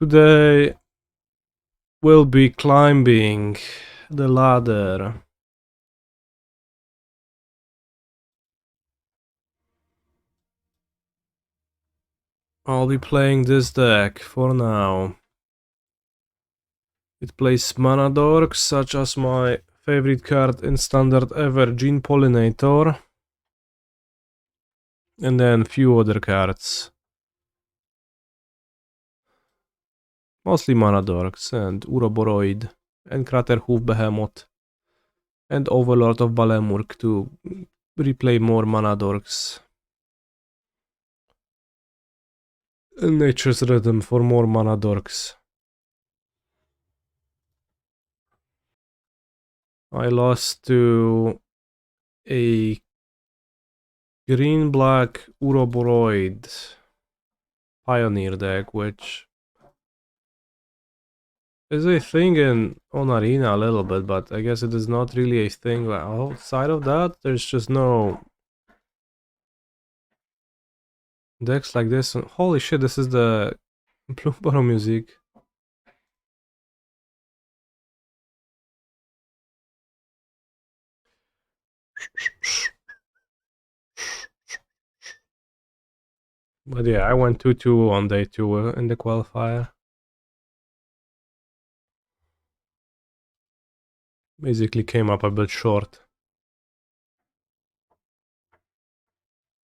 Today we'll be climbing the ladder. I'll be playing this deck for now. It plays mana dorks such as my favorite card in standard ever, Gene Pollinator, and then few other cards. Mostly mana dorks and Ouroboroid and Craterhoof Behemoth and Overlord of Balemurk to replay more mana dorks. And Nature's Rhythm for more mana dorks. I lost to a green-black Ouroboroid Pioneer deck, which is a thing on Arena a little bit, but I guess it is not really a thing. Outside of that, there's just no decks like this. Holy shit, this is the Blue Bottom music. But yeah, I went 2-2 on day 2 in the qualifier. Basically came up a bit short.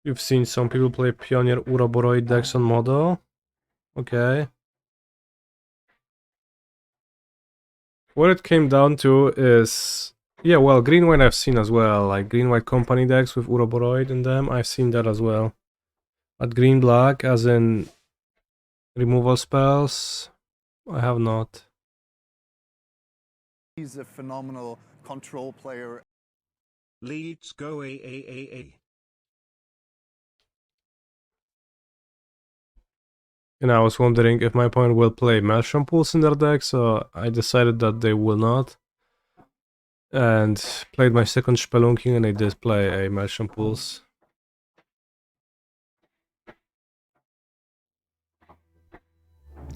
You've seen some people play Pioneer Ouroboroid decks on Modo. Okay. What it came down to is... Yeah, well, green-white I've seen as well. Like green-white company decks with Ouroboroid in them. I've seen that as well. But green-black, as in removal spells, I have not. He's a phenomenal control player. Let's go AAAA. And I was wondering if my opponent will play Maelstrom Pools in their deck, so I decided that they will not. And played my second Spelunking and I did play a Maelstrom Pools.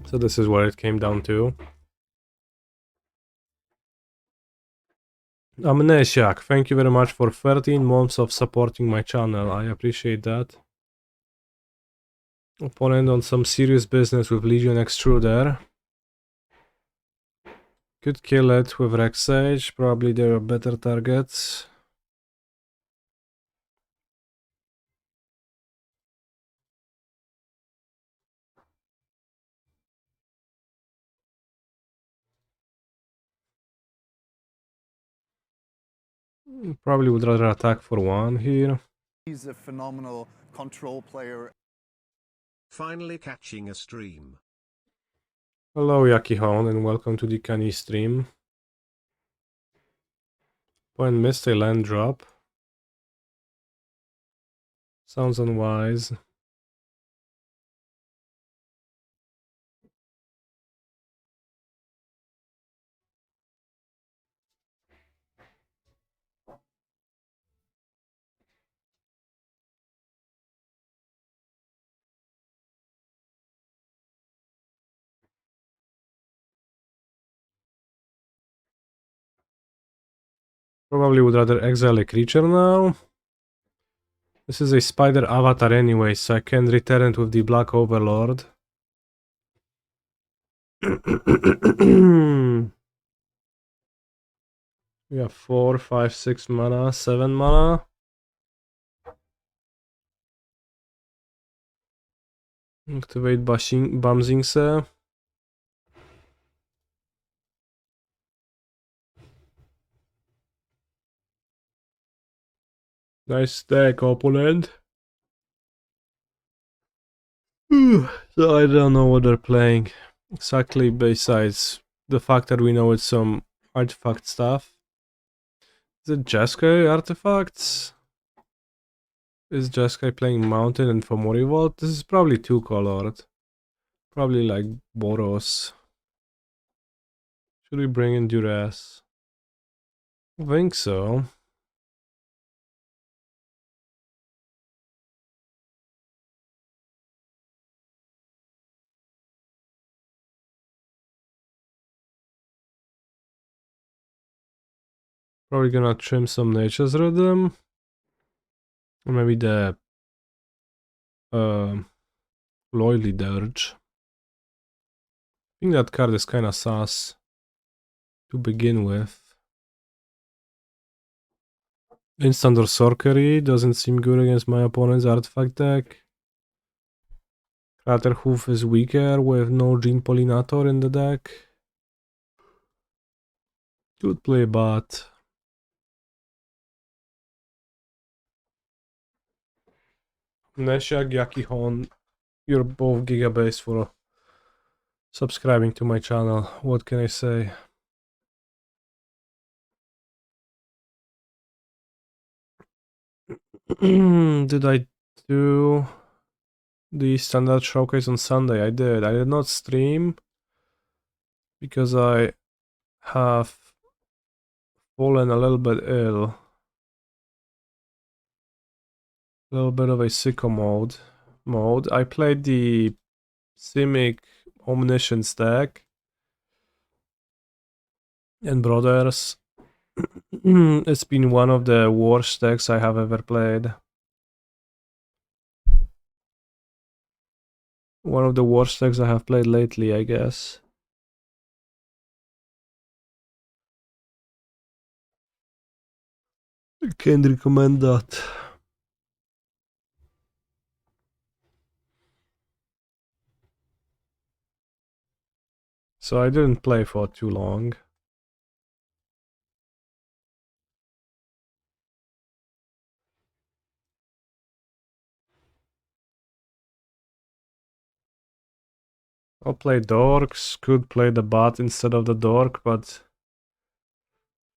So this is what it came down to. Amnesiac, thank you very much for 13 months of supporting my channel. I appreciate that. Opponent on some serious business with Legion Extruder. Could kill it with Rex Sage, probably there are better targets. Probably would rather attack for 1 here. He's a phenomenal control player. Finally catching a stream. Hello Yakihon and welcome to the Kani stream. Point missed a land drop. Sounds unwise. Probably would rather exile a creature now. This is a spider avatar anyway, so I can return it with the Black Overlord. We have 4, 5, 6 mana, 7 mana. Activate Bamzingse. Nice deck, opponent. So I don't know what they're playing exactly, besides the fact that we know it's some artifact stuff. Is it Jeskai artifacts? Is Jeskai playing Mountain and Fomori Vault? This is probably 2-colored. Probably like Boros. Should we bring in Duress? I think so. Probably gonna trim some Nature's Rhythm. Or maybe the Lively Dirge. I think that card is kinda sus to begin with. Instant or Sorcery doesn't seem good against my opponent's artifact deck. Craterhoof is weaker with no Gene Pollinator in the deck. Could play Bat. Neshak, Yakihon, you're both gigabase for subscribing to my channel. What can I say? Did I do the standard showcase on Sunday? I did. I did not stream because I have fallen a little bit ill. A little bit of a sicko mode. I played the Simic Omniscience deck and Brothers. It's been one of the worst decks I have ever played. One of the worst decks I have played lately, I guess. I can't recommend that. So I didn't play for too long. I'll play Dorks, could play the bot instead of the Dork, but I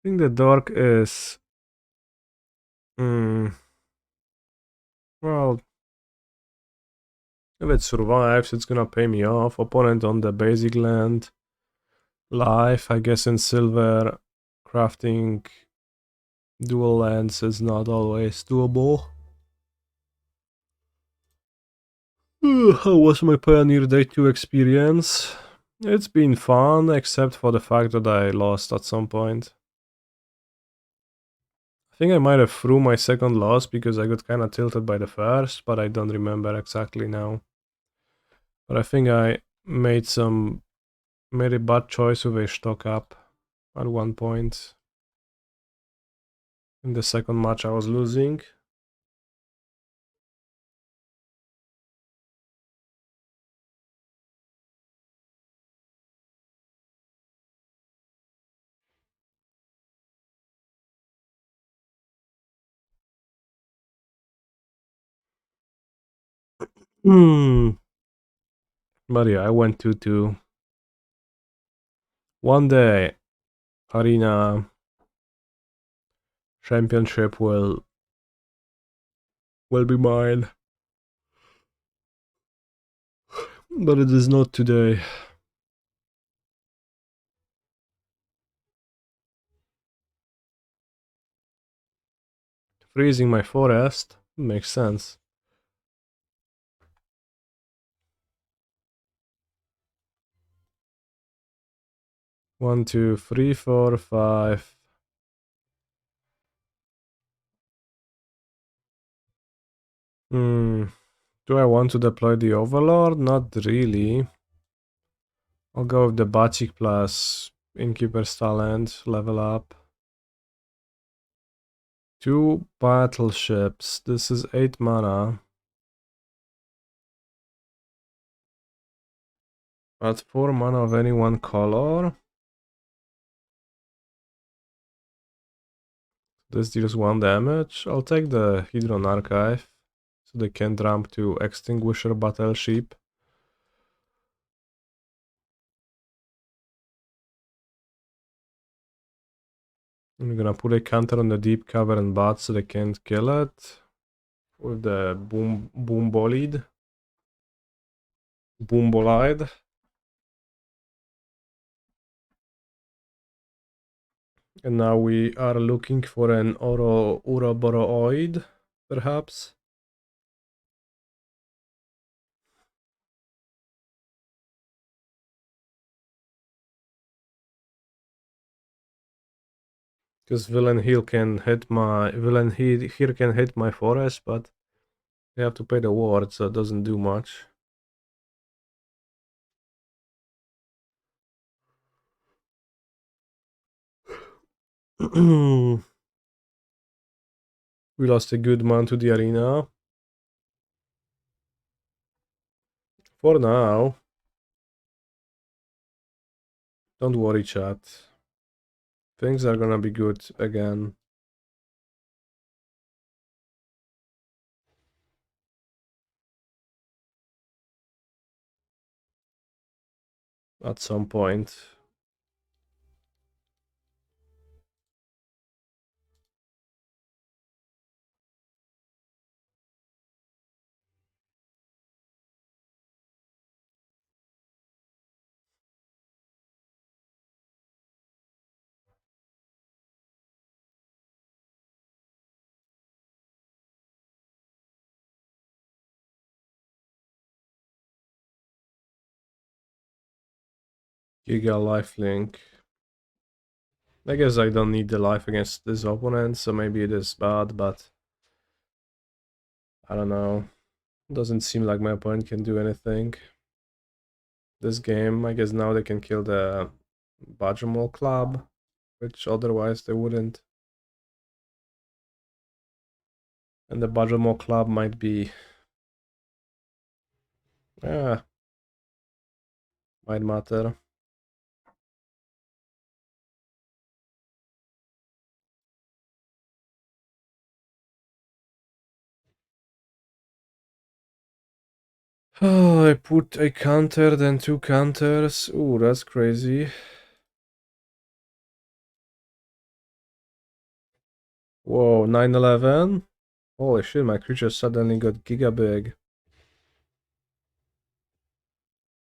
think the Dork is... well, if it survives, it's gonna pay me off. Opponent on the basic land. Life, I guess in silver, crafting dual lands is not always doable. How was my Pioneer Day 2 experience? It's been fun, except for the fact that I lost at some point. I think I might have threw my second loss because I got kinda tilted by the first, but I don't remember exactly now. But I think I made a bad choice with a stock up at one point. In the second match I was losing. But yeah, I went 2-2. One day, Arena Championship will be mine. But it is not today. Freezing my forest makes sense. 1, 2, 3, 4, 5. Do I want to deploy the Overlord? Not really. I'll go with the Bachik plus Innkeeper's talent, level up. 2 battleships. This is 8 mana. Add 4 mana of any one color. This deals 1 damage. I'll take the Hedron Archive, so they can ramp to Extinguisher Battleship. I'm gonna put a counter on the Deep-Cavern Bat so they can't kill it. With the Boombolide. And now we are looking for an Ouroboroid, perhaps. Because Villain here can hit my forest, but they have to pay the ward, so it doesn't do much. We lost a good man to the arena. For now. Don't worry, chat. Things are gonna be good again. At some point. Giga lifelink. I guess I don't need the life against this opponent, so maybe it is bad, but I don't know. Doesn't seem like my opponent can do anything. This game, I guess now they can kill the Badgermole Cub, which otherwise they wouldn't. And the Badgermole Cub might be... might matter. Oh, I put a counter, then 2 counters. Ooh, that's crazy. Whoa, 9/11? Holy shit, my creature suddenly got giga big.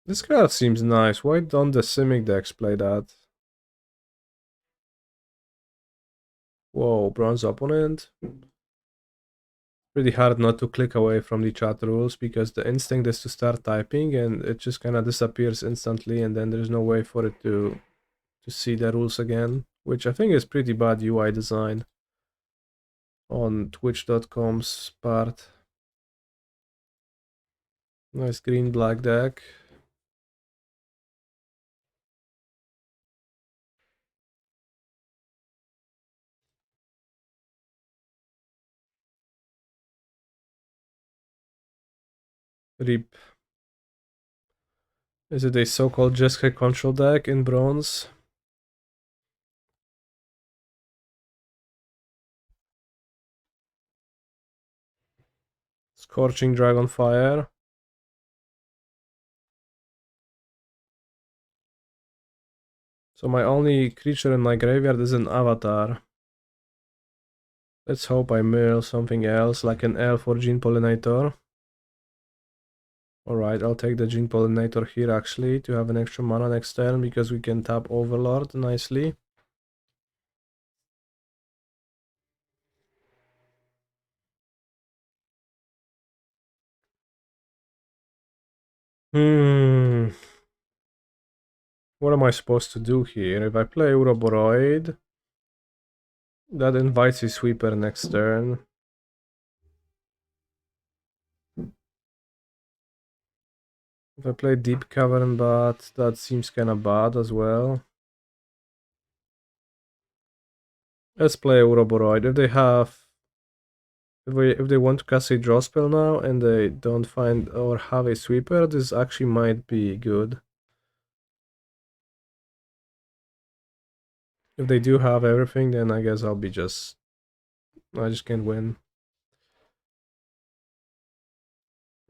This card seems nice. Why don't the Simic decks play that? Whoa, bronze opponent. Pretty hard not to click away from the chat rules because the instinct is to start typing and it just kind of disappears instantly and then there's no way for it to see the rules again, which I think is pretty bad UI design on twitch.com's part. Nice green-black deck. Rip. Is it a so-called Jeskai control deck in bronze? Scorching Dragonfire. So my only creature in my graveyard is an Avatar. Let's hope I mill something else, like an elf or Gene Pollinator. Alright, I'll take the Gene Pollinator here actually, to have an extra mana next turn, because we can tap Overlord nicely. What am I supposed to do here? If I play Ouroboroid, that invites his sweeper next turn. If I play Deep-Cavern Bat, that seems kinda bad as well. Let's play Ouroboroid. If they want to cast a draw spell now and they don't find or have a sweeper, this actually might be good. If they do have everything, then I guess I just can't win.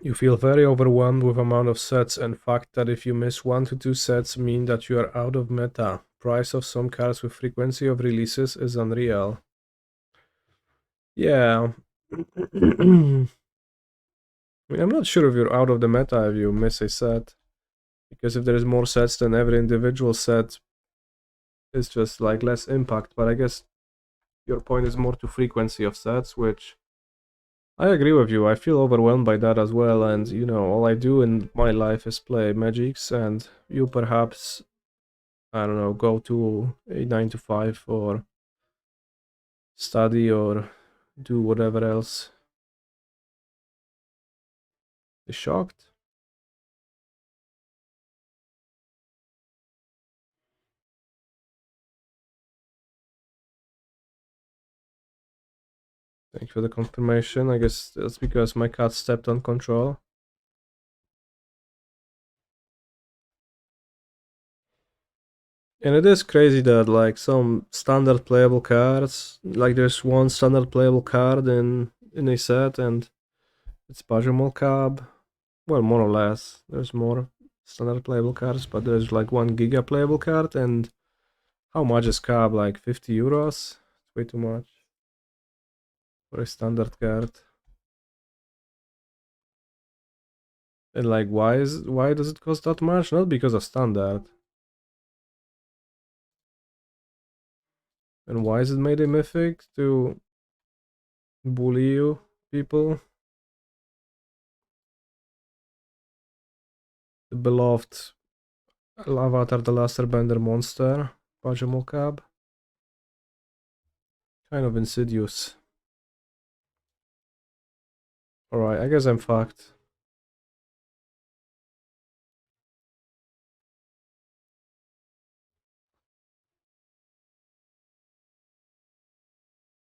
You feel very overwhelmed with amount of sets, and fact that if you miss 1 to 2 sets mean that you are out of meta. Price of some cards with frequency of releases is unreal. Yeah. I mean, I'm not sure if you're out of the meta if you miss a set. Because if there's more sets, then every individual set is just like less impact. But I guess your point is more to frequency of sets, which I agree with you. I feel overwhelmed by that as well, and you know, all I do in my life is play Magics, and you perhaps, I don't know, go to a 9 to 5 or study or do whatever else. They shocked? Thank you for the confirmation. I guess that's because my cat stepped on control. And it is crazy that like some standard playable cards, like there's one standard playable card in a set and it's Badgermole Cub. Well, more or less. There's more standard playable cards, but there's like 1 giga playable card, and how much is Cub? Like 50 euros? It's way too much for a standard card. And like why does it cost that much? Not because of standard. And why is it made a mythic? To bully you people? The beloved Avatar the Last Airbender monster, Badgermole Cub. Kind of insidious. Alright, I guess I'm fucked.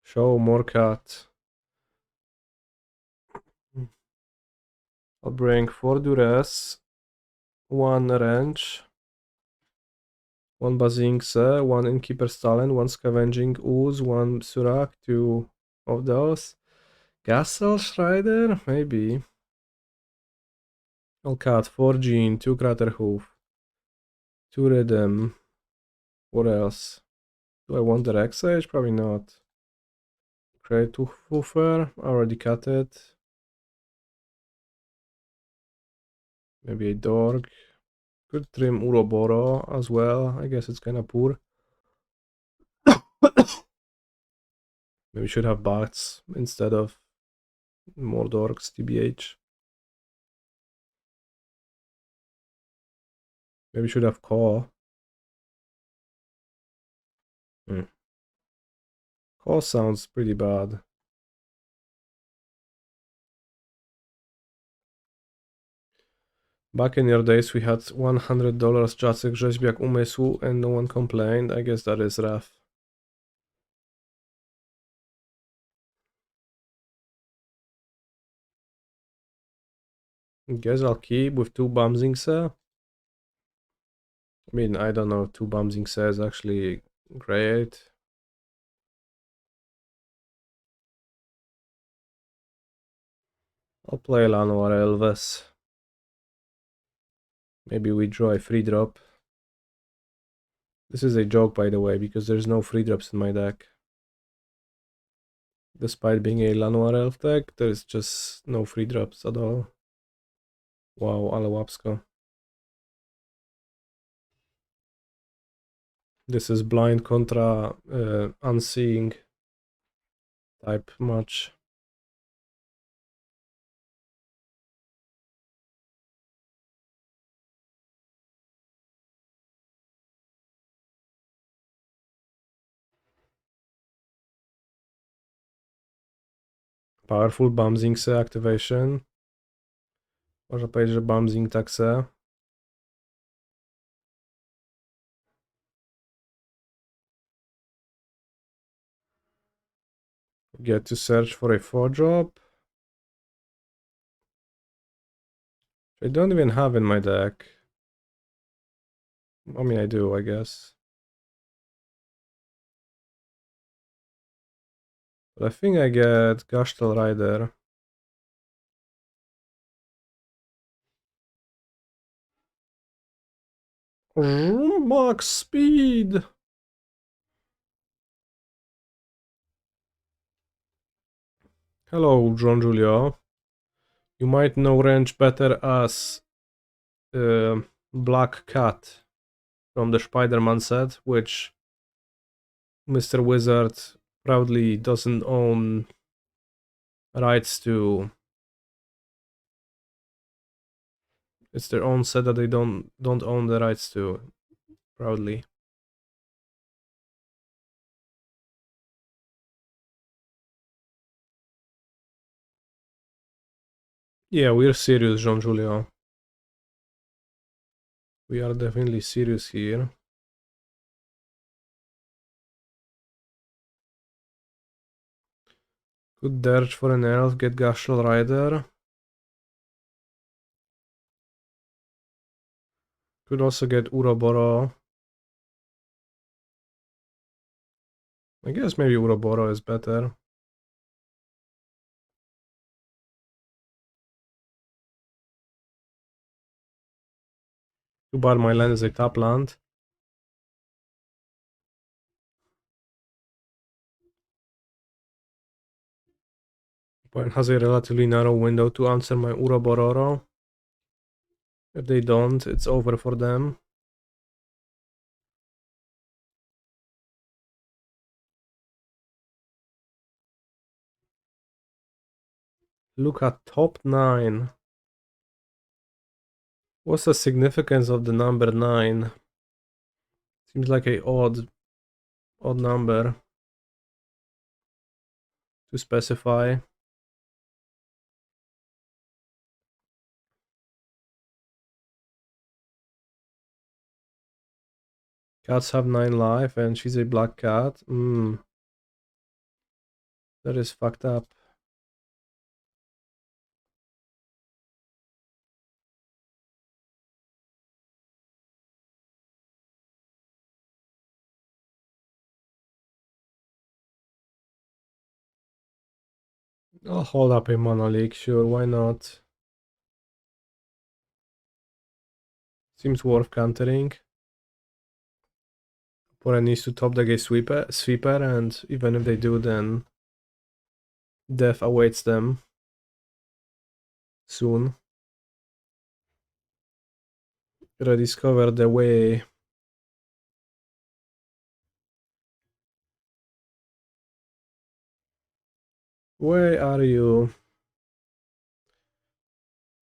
Show more cat. I'll bring 4 Duress, 1 Wrench, 1 Bazingse, 1 Innkeeper Stalin, 1 Scavenging Ooze, 1 Surrak, 2 of those. Gastal Raider? Maybe. I'll cut 4 Gene, 2 Craterhoof, 2 Rhythm. What else? Do I want the Rex Sage? Probably not. Craterhoof, I already cut it. Maybe a Dork. Could trim Ouroboroid as well. I guess it's kinda poor. Maybe should have bats instead of more Dorks, TBH. Maybe should have Caw. Caw sounds pretty bad. Back in your days we had $100 Jacek Rzeźbiak Umysłu and no one complained. I guess that is rough. Guess I'll keep with 2 Bamzingse. I mean, I don't know, 2 Bamzingse is actually great. I'll play Llanowar Elves. Maybe we draw a free drop. This is a joke, by the way, because there's no free drops in my deck. Despite being a Llanowar Elf deck, there's just no free drops at all. Wow, ale łapsko. This is blind contra unseeing type match. Powerful Bamzingse activation. Można powiedzieć, że Bamzing tak se. Get to search for a 4-drop. I don't even have in my deck. I mean, I do, I guess. But I think I get Gastal Raider. Max speed! Hello, John Julio. You might know range better as Black Cat from the Spider-Man set, which Mr. Wizard proudly doesn't own rights to. It's their own set that they don't own the rights to, proudly. Yeah, we're serious, Jean Julien. We are definitely serious here. Good Dirge for an elf, get Gastal Raider. Could also get Ouroboroid. I guess maybe Ouroboroid is better. Too bad my land is a top land. Opponent has a relatively narrow window to answer my Ouroboroid. If they don't, it's over for them. Look at top 9. What's the significance of the number 9? Seems like a odd number to specify. Cats have 9 life and she's a black cat. That is fucked up. I'll hold up a Mana Leak, sure, why not? Seems worth countering. Opponent needs to top deck a sweeper, and even if they do, then death awaits them soon. Rediscover the way. Where are you?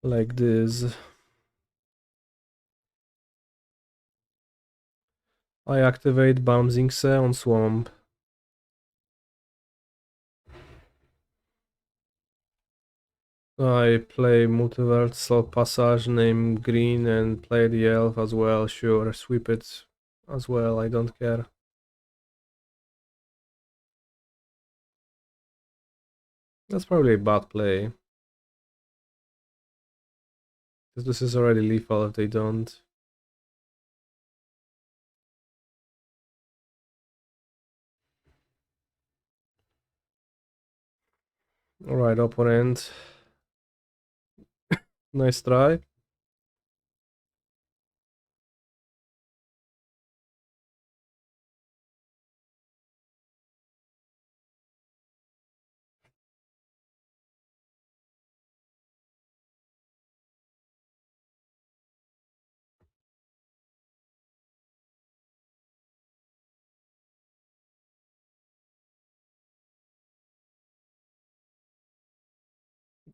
Like this. I activate Bouncing Se on Swamp. I play Multiversal Passage, name green, and play the elf as well. Sure, sweep it as well, I don't care. That's probably a bad play. Because this is already lethal if they don't. Alright, opponent. Nice try.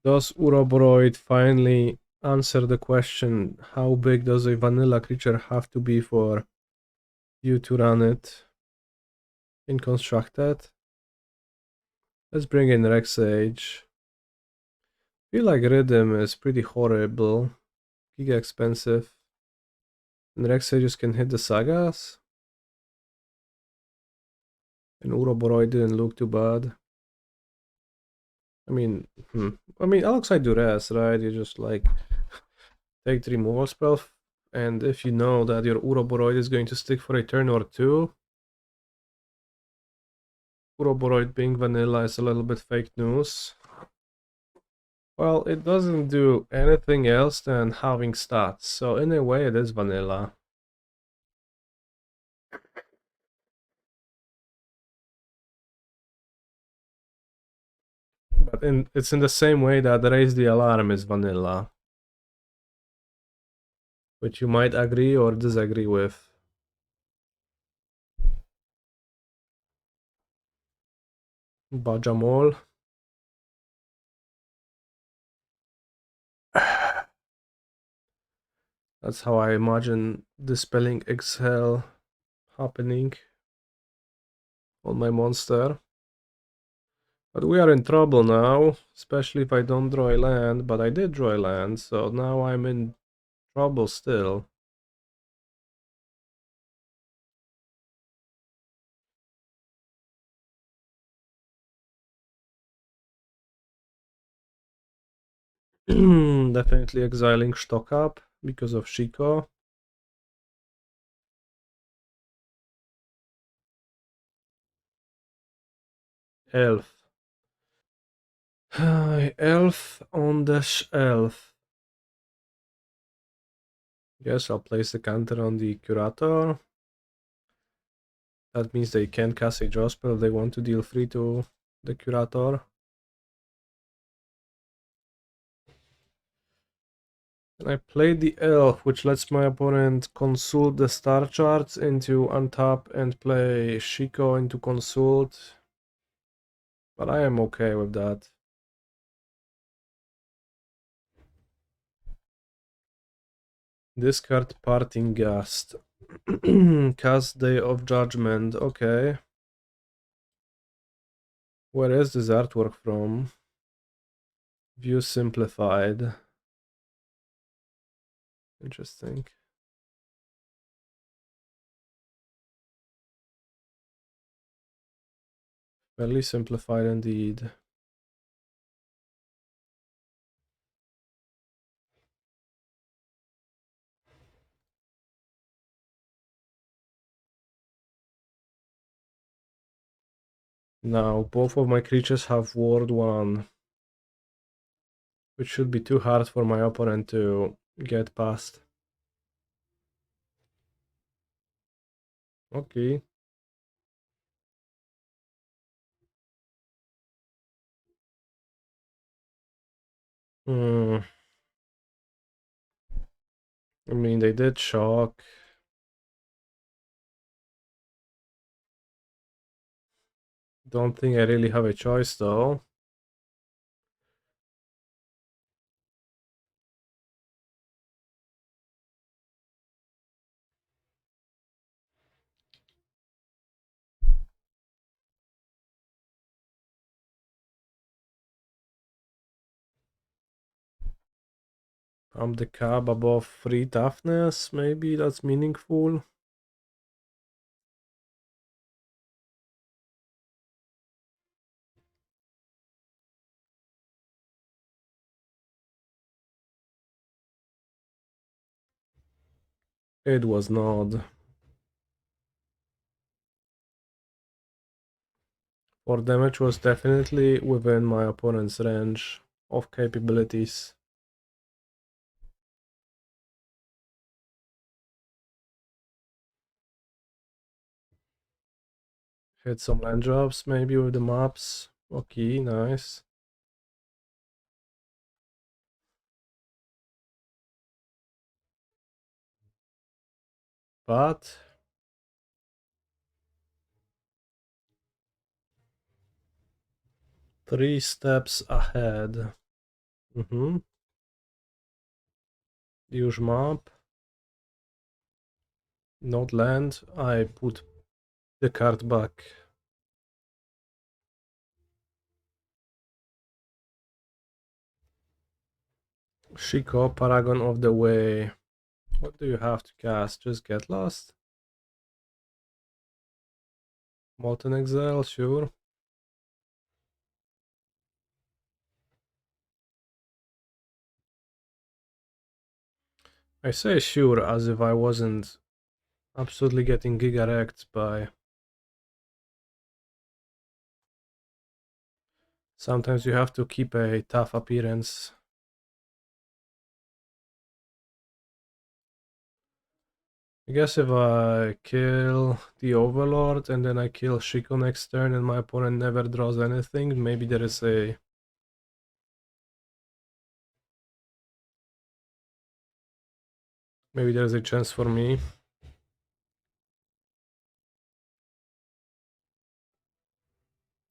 Does Ouroboroid finally answer the question, how big does a vanilla creature have to be for you to run it in constructed? Let's bring in Rex Sage. I feel like Rhythm is pretty horrible, giga expensive. And Rex Sages can hit the sagas. And Ouroboroid didn't look too bad. I mean, alongside Duress, right? You just like take the removal spell, and if you know that your Ouroboroid is going to stick for a turn or two, Ouroboroid being vanilla is a little bit fake news. Well, it doesn't do anything else than having stats, so in a way it is vanilla. But it's in the same way that Raise the Alarm is vanilla. Which you might agree or disagree with. Badgermole. That's how I imagine Dispelling Exhale happening on my monster. But we are in trouble now, especially if I don't draw a land, but I did draw a land, so now I'm in trouble still. Definitely exiling Stock Up because of Shiko. Elf. Elf on dash elf. Guess I'll place the counter on the Curator. That means they can't cast a draw spell if they want to deal free to the Curator. And I played the Elf, which lets my opponent consult the star charts into untap and play Shiko into consult. But I am okay with that. Discard Parting Gust. Cast Day of Judgment, okay. Where is this artwork from? View Simplified. Interesting. Fairly simplified indeed. Now, both of my creatures have Ward 1, which should be too hard for my opponent to get past. Okay. I mean, they did shock. Don't think I really have a choice though. Pump the cab above 3 toughness, maybe that's meaningful. It was not. For damage was definitely within my opponent's range of capabilities. Hit some land drops maybe with the maps. Okay, nice. But 3 steps ahead. Use map. Not land. I put the card back. Shiko, Paragon of the Way. What do you have to cast? Just Get Lost? Molten Exile, sure. I say sure as if I wasn't absolutely getting giga-wrecked by... Sometimes you have to keep a tough appearance. I guess if I kill the Overlord and then I kill Shiko next turn and my opponent never draws anything, maybe there is a... Maybe there's a chance for me.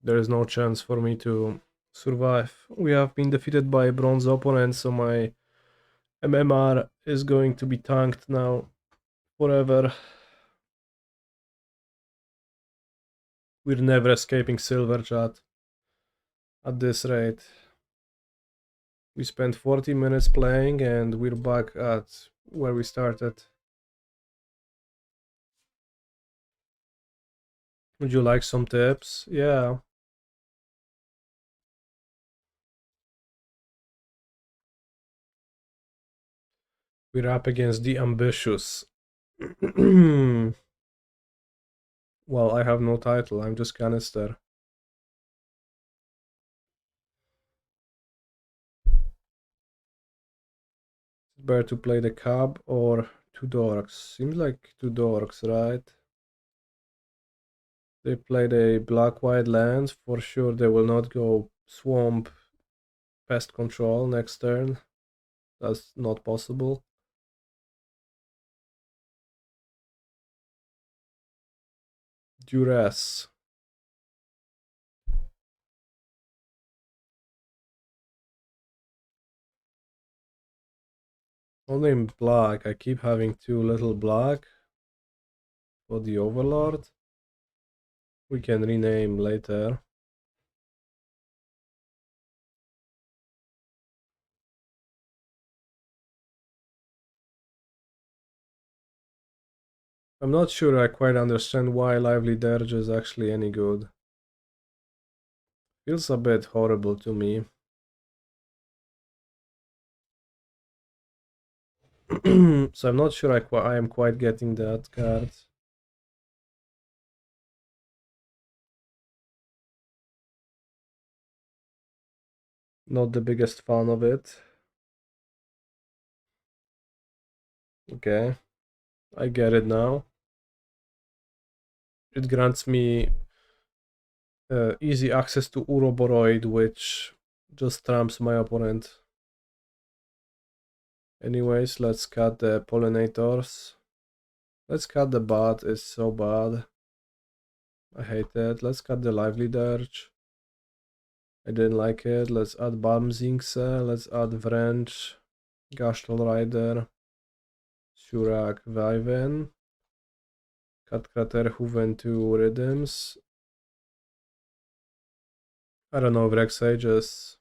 There is no chance for me to survive. We have been defeated by a bronze opponent, so my MMR is going to be tanked now forever. We're never escaping silver, chat. at this rate. We spent 40 minutes playing and we're back at where we started. Would you like some tips? Yeah. We're up against the ambitious. Well, I have no title, I'm just Kanister. Better to play the Cub or 2 Dorks? Seems like 2 Dorks, right? They played a black-white land, for sure they will not go Swamp Pest Control next turn. That's not possible. Duress. Only in black. I keep having 2 little black for the Overlord. We can rename later. I'm not sure I quite understand why Lively Dirge is actually any good. Feels a bit horrible to me. So I'm not sure I am quite getting that card. Not the biggest fan of it. Okay, I get it now. It grants me easy access to Ouroboroid, which just trumps my opponent. Anyways, let's cut the pollinators. Let's cut the bat, it's so bad. I hate it. Let's cut the Lively Dirge. I didn't like it. Let's add Bamzingse, let's add Vrench, Gastal Raider, Surrak, Vivien. Cut Craterhoof and 2 Rhythms. I don't know, Reclamation Sages.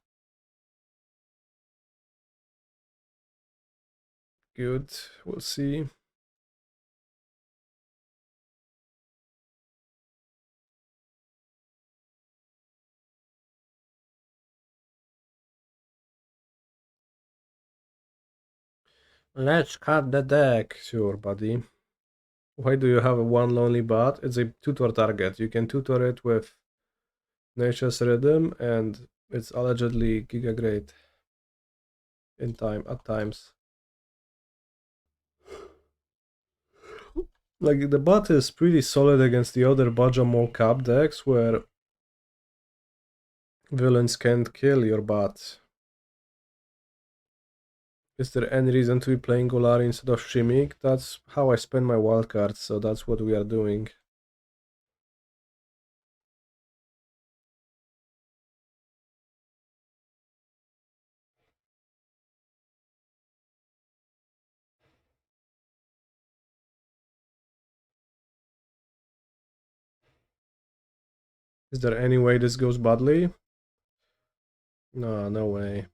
Good, we'll see. Let's cut the deck. Sure, buddy. Why do you have a 1 lonely bat? It's a tutor target. You can tutor it with Nature's Rhythm and it's allegedly giga great at times. Like, the bat is pretty solid against the other Badgermole Cub decks where villains can't kill your bat. Is there any reason to be playing Golari instead of Shimmick? That's how I spend my wildcards, so that's what we are doing. Is there any way this goes badly? No, no way.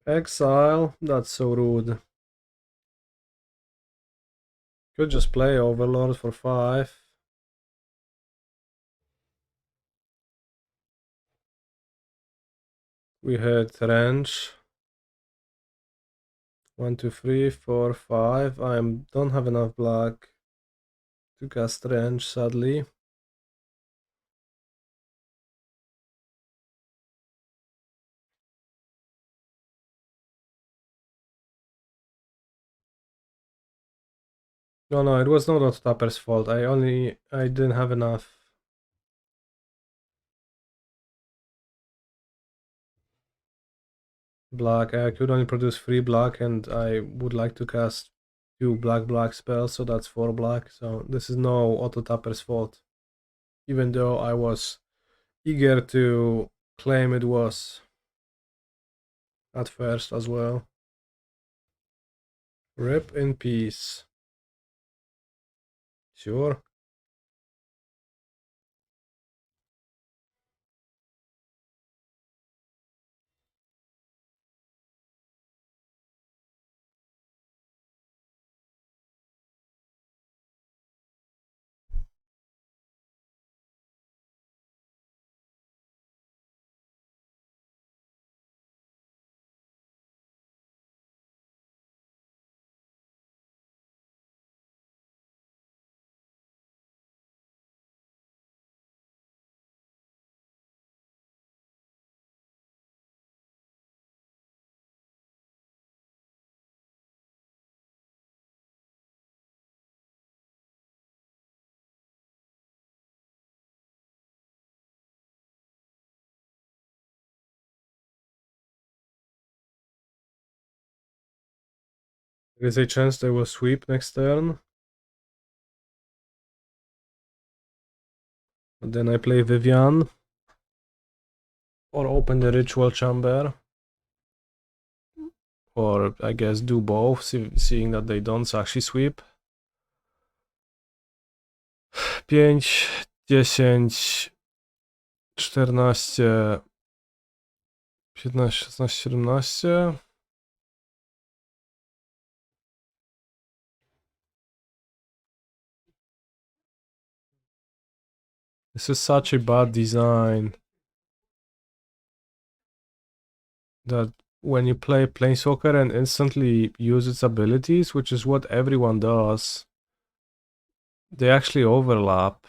Exile? That's so rude. Could just play Overlord for 5. We hit range. 1, 2, 3, 4, 5. I don't have enough black to cast range, sadly. No, it was not Auto-Tapper's fault. I didn't have enough. Black. I could only produce 3 black and I would like to cast 2 black spells, so that's 4 black. So this is no Auto-Tapper's fault. Even though I was eager to claim it was at first as well. Rip in peace. Sure. There's a chance they will sweep next turn. And then I play Vivien. Or open the Ritual Chamber. Or I guess do both, seeing that they don't actually sweep. 5, 10, 14, 15, 16, 17. This is such a bad design that when you play Planeswalker and instantly use its abilities, which is what everyone does, they actually overlap.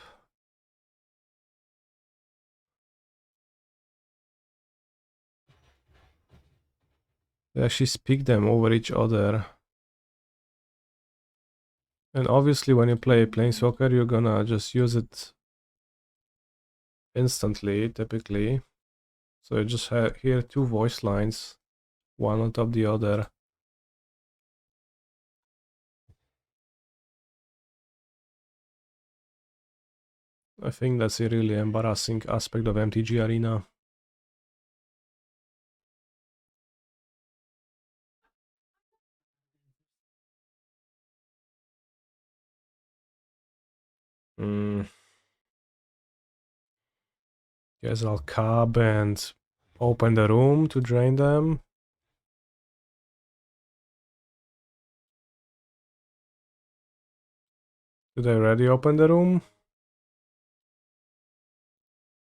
They actually speak them over each other. And obviously when you play Planeswalker, you're gonna just use it instantly, typically. So you just hear two voice lines, one on top of the other. I think that's a really embarrassing aspect of MTG Arena. Guess I'll cub and open the room to drain them. Did I already open the room?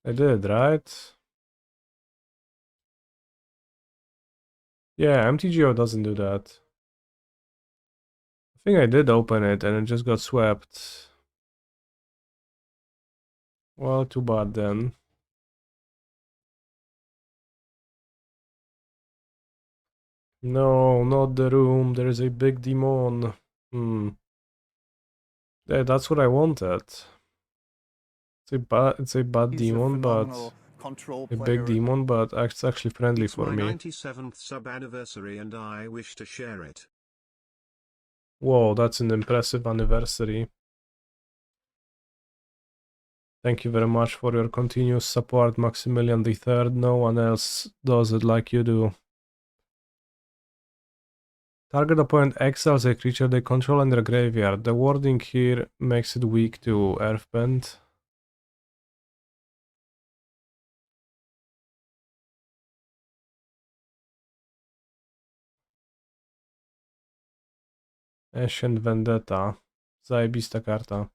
I did, right? Yeah, MTGO doesn't do that. I think I did open it and it just got swept. Well, too bad then. No, not the room. There is a big demon. Yeah, that's what I wanted. It's a bad demon, but a big demon, but it's actually friendly for me. It's my 97th sub-anniversary and I wish to share it. Whoa, that's an impressive anniversary. Thank you very much for your continuous support, Maximilian III. No one else does it like you do. Target opponent exiles a creature they control in their graveyard. The wording here makes it weak to Earthbend. Ancient Vendetta. Zajebista karta.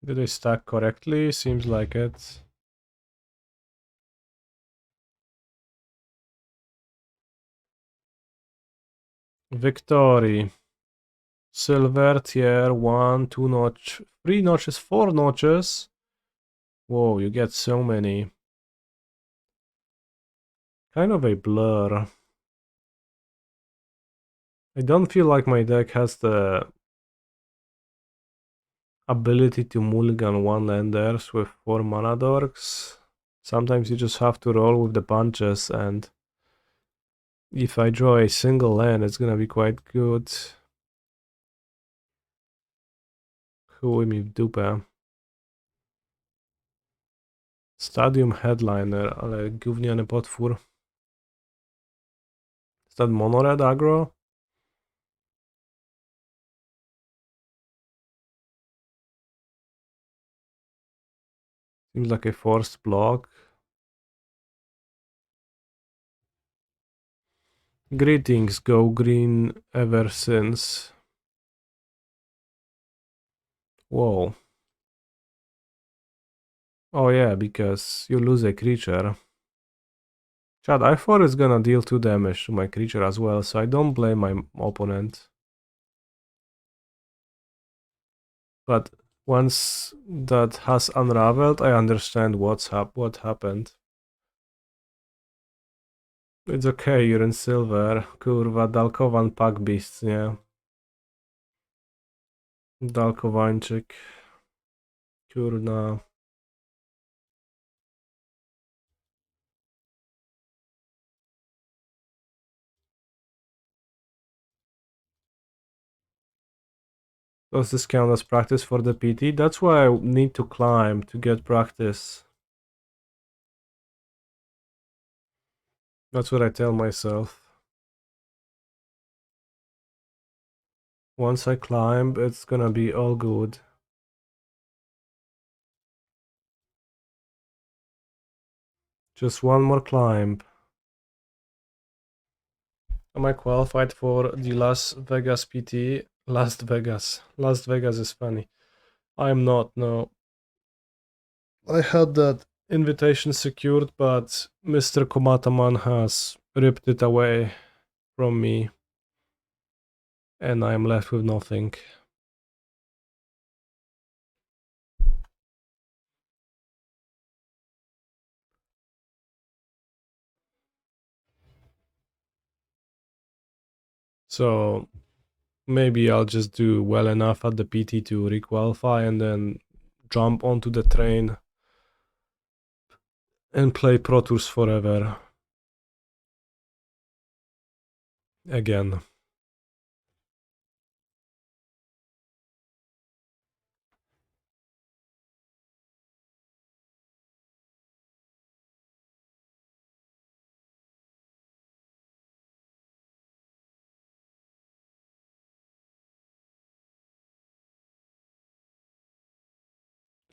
Did I stack correctly? Seems like it. Victory. Silver tier 1, 2 notch, 3 notches, 4 notches. Whoa, you get so many. Kind of a blur. I don't feel like my deck has the ability to mulligan one landers with 4 mana dorks. Sometimes you just have to roll with the punches, and if I draw a single land, it's gonna be quite good. Chuj mi w dupę. Stadium Headliner, ale gówniany potwór. Is that mono red aggro? Seems like a forced block. Greetings, go green ever since. Whoa. Oh yeah, because you lose a creature. Chad, I thought it's gonna deal 2 damage to my creature as well, so I don't blame my opponent. But once that has unraveled, I understand what happened. It's okay, you're in silver. Kurwa, Dalkovan Pack Beasts, nie? Dalkowańczyk. Kurna. Does this count as practice for the PT? That's why I need to climb to get practice. That's what I tell myself. Once I climb, it's gonna be all good. Just one more climb. Am I qualified for the Las Vegas PT? Las Vegas. Las Vegas is funny. I'm not, no. I had that invitation secured, but Mr. Komataman has ripped it away from me. And I'm left with nothing. So maybe I'll just do well enough at the PT to requalify and then jump onto the train and play Pro Tours forever. Again.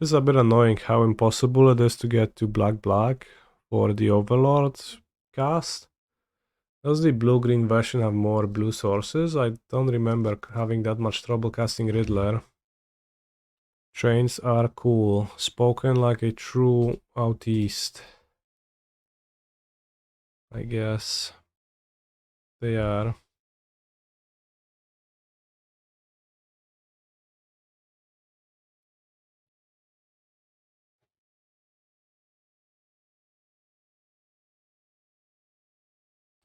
It's a bit annoying how impossible it is to get to black for the Overlord cast. Does the blue-green version have more blue sources? I don't remember having that much trouble casting Riddler. Trains are cool. Spoken like a true autist. I guess. They are.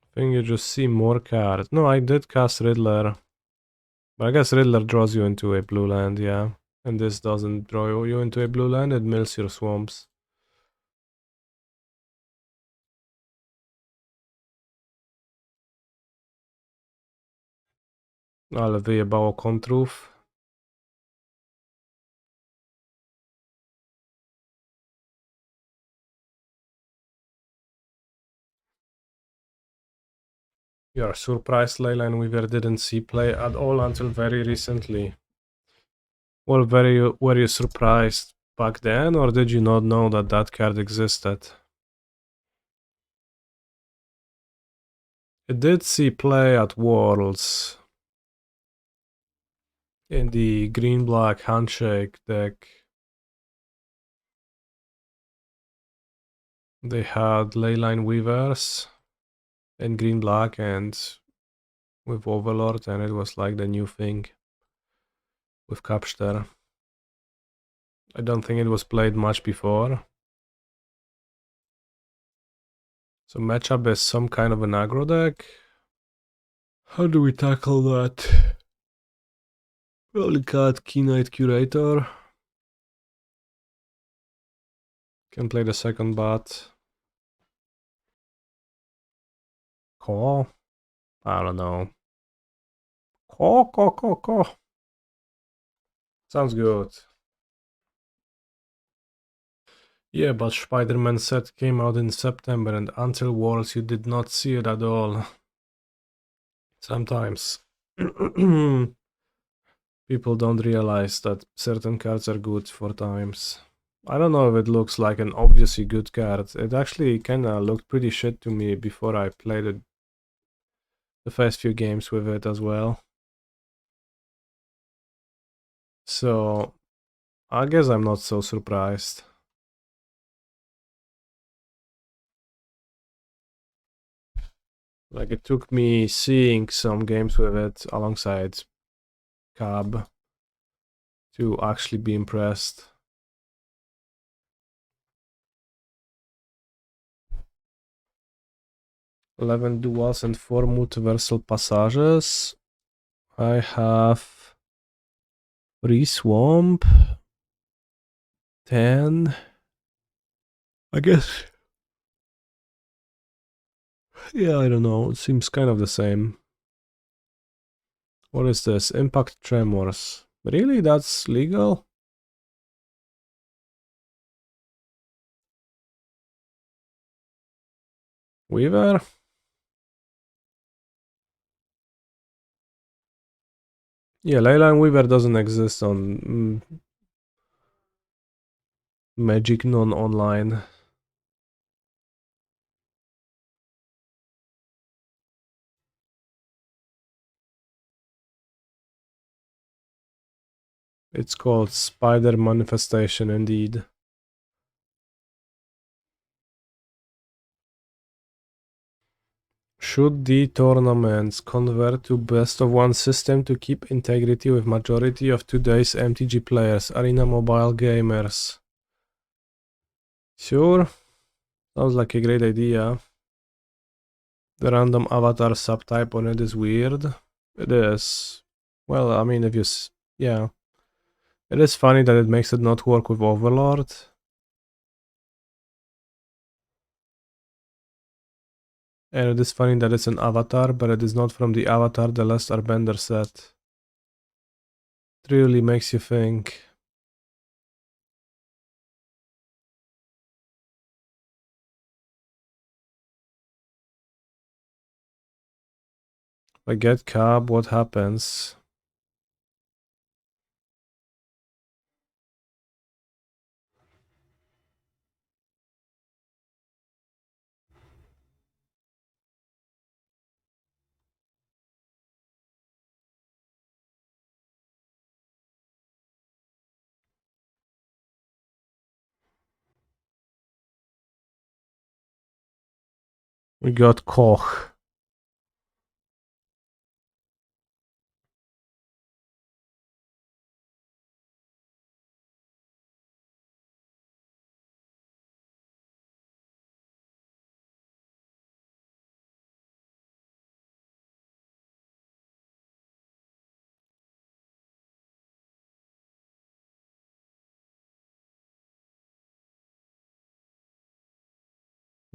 I think you just see more cards. No, I did cast Riddler. But I guess Riddler draws you into a blue land, yeah. And this doesn't draw you into a blue land, it mills your swamps. Ale wyjebało kontrów. You are surprised Leyline Weaver didn't see play at all until very recently. Well, were you surprised back then, or did you not know that that card existed? It did see play at Worlds. In the green-black handshake deck. They had Leyline Weavers in green-black and with Overlord, and it was like the new thing with Kapster. I don't think it was played much before. So matchup is some kind of an aggro deck. How do we tackle that? Probably cut Keen-Eyed Curator. Can play the second bat. Call? I don't know. Call. Sounds good. Yeah, but Spider-Man set came out in September and until Worlds you did not see it at all. Sometimes people don't realize that certain cards are good for times. I don't know if it looks like an obviously good card. It actually kinda looked pretty shit to me before I played it. The first few games with it as well. So I guess I'm not so surprised. Like, it took me seeing some games with it alongside Cub to actually be impressed. 11 duals and 4 multiversal passages. I have 3 swamp, 10. I guess. Yeah, I don't know. It seems kind of the same. What is this? Impact Tremors. Really? That's legal? Weaver? Yeah, Leyline Weaver doesn't exist on Magic non-online. It's called Spider Manifestation indeed. Should the tournaments convert to best of one system to keep integrity with majority of today's MTG players, arena mobile gamers? Sure, sounds like a great idea. The random avatar subtype on it is weird. It is. Well, I mean, if you... yeah. It is funny that it makes it not work with Overlord. And it is funny that it's an avatar, but it is not from the Avatar the Last Airbender set. It really makes you think. If I get Cub, what happens? We got Koch.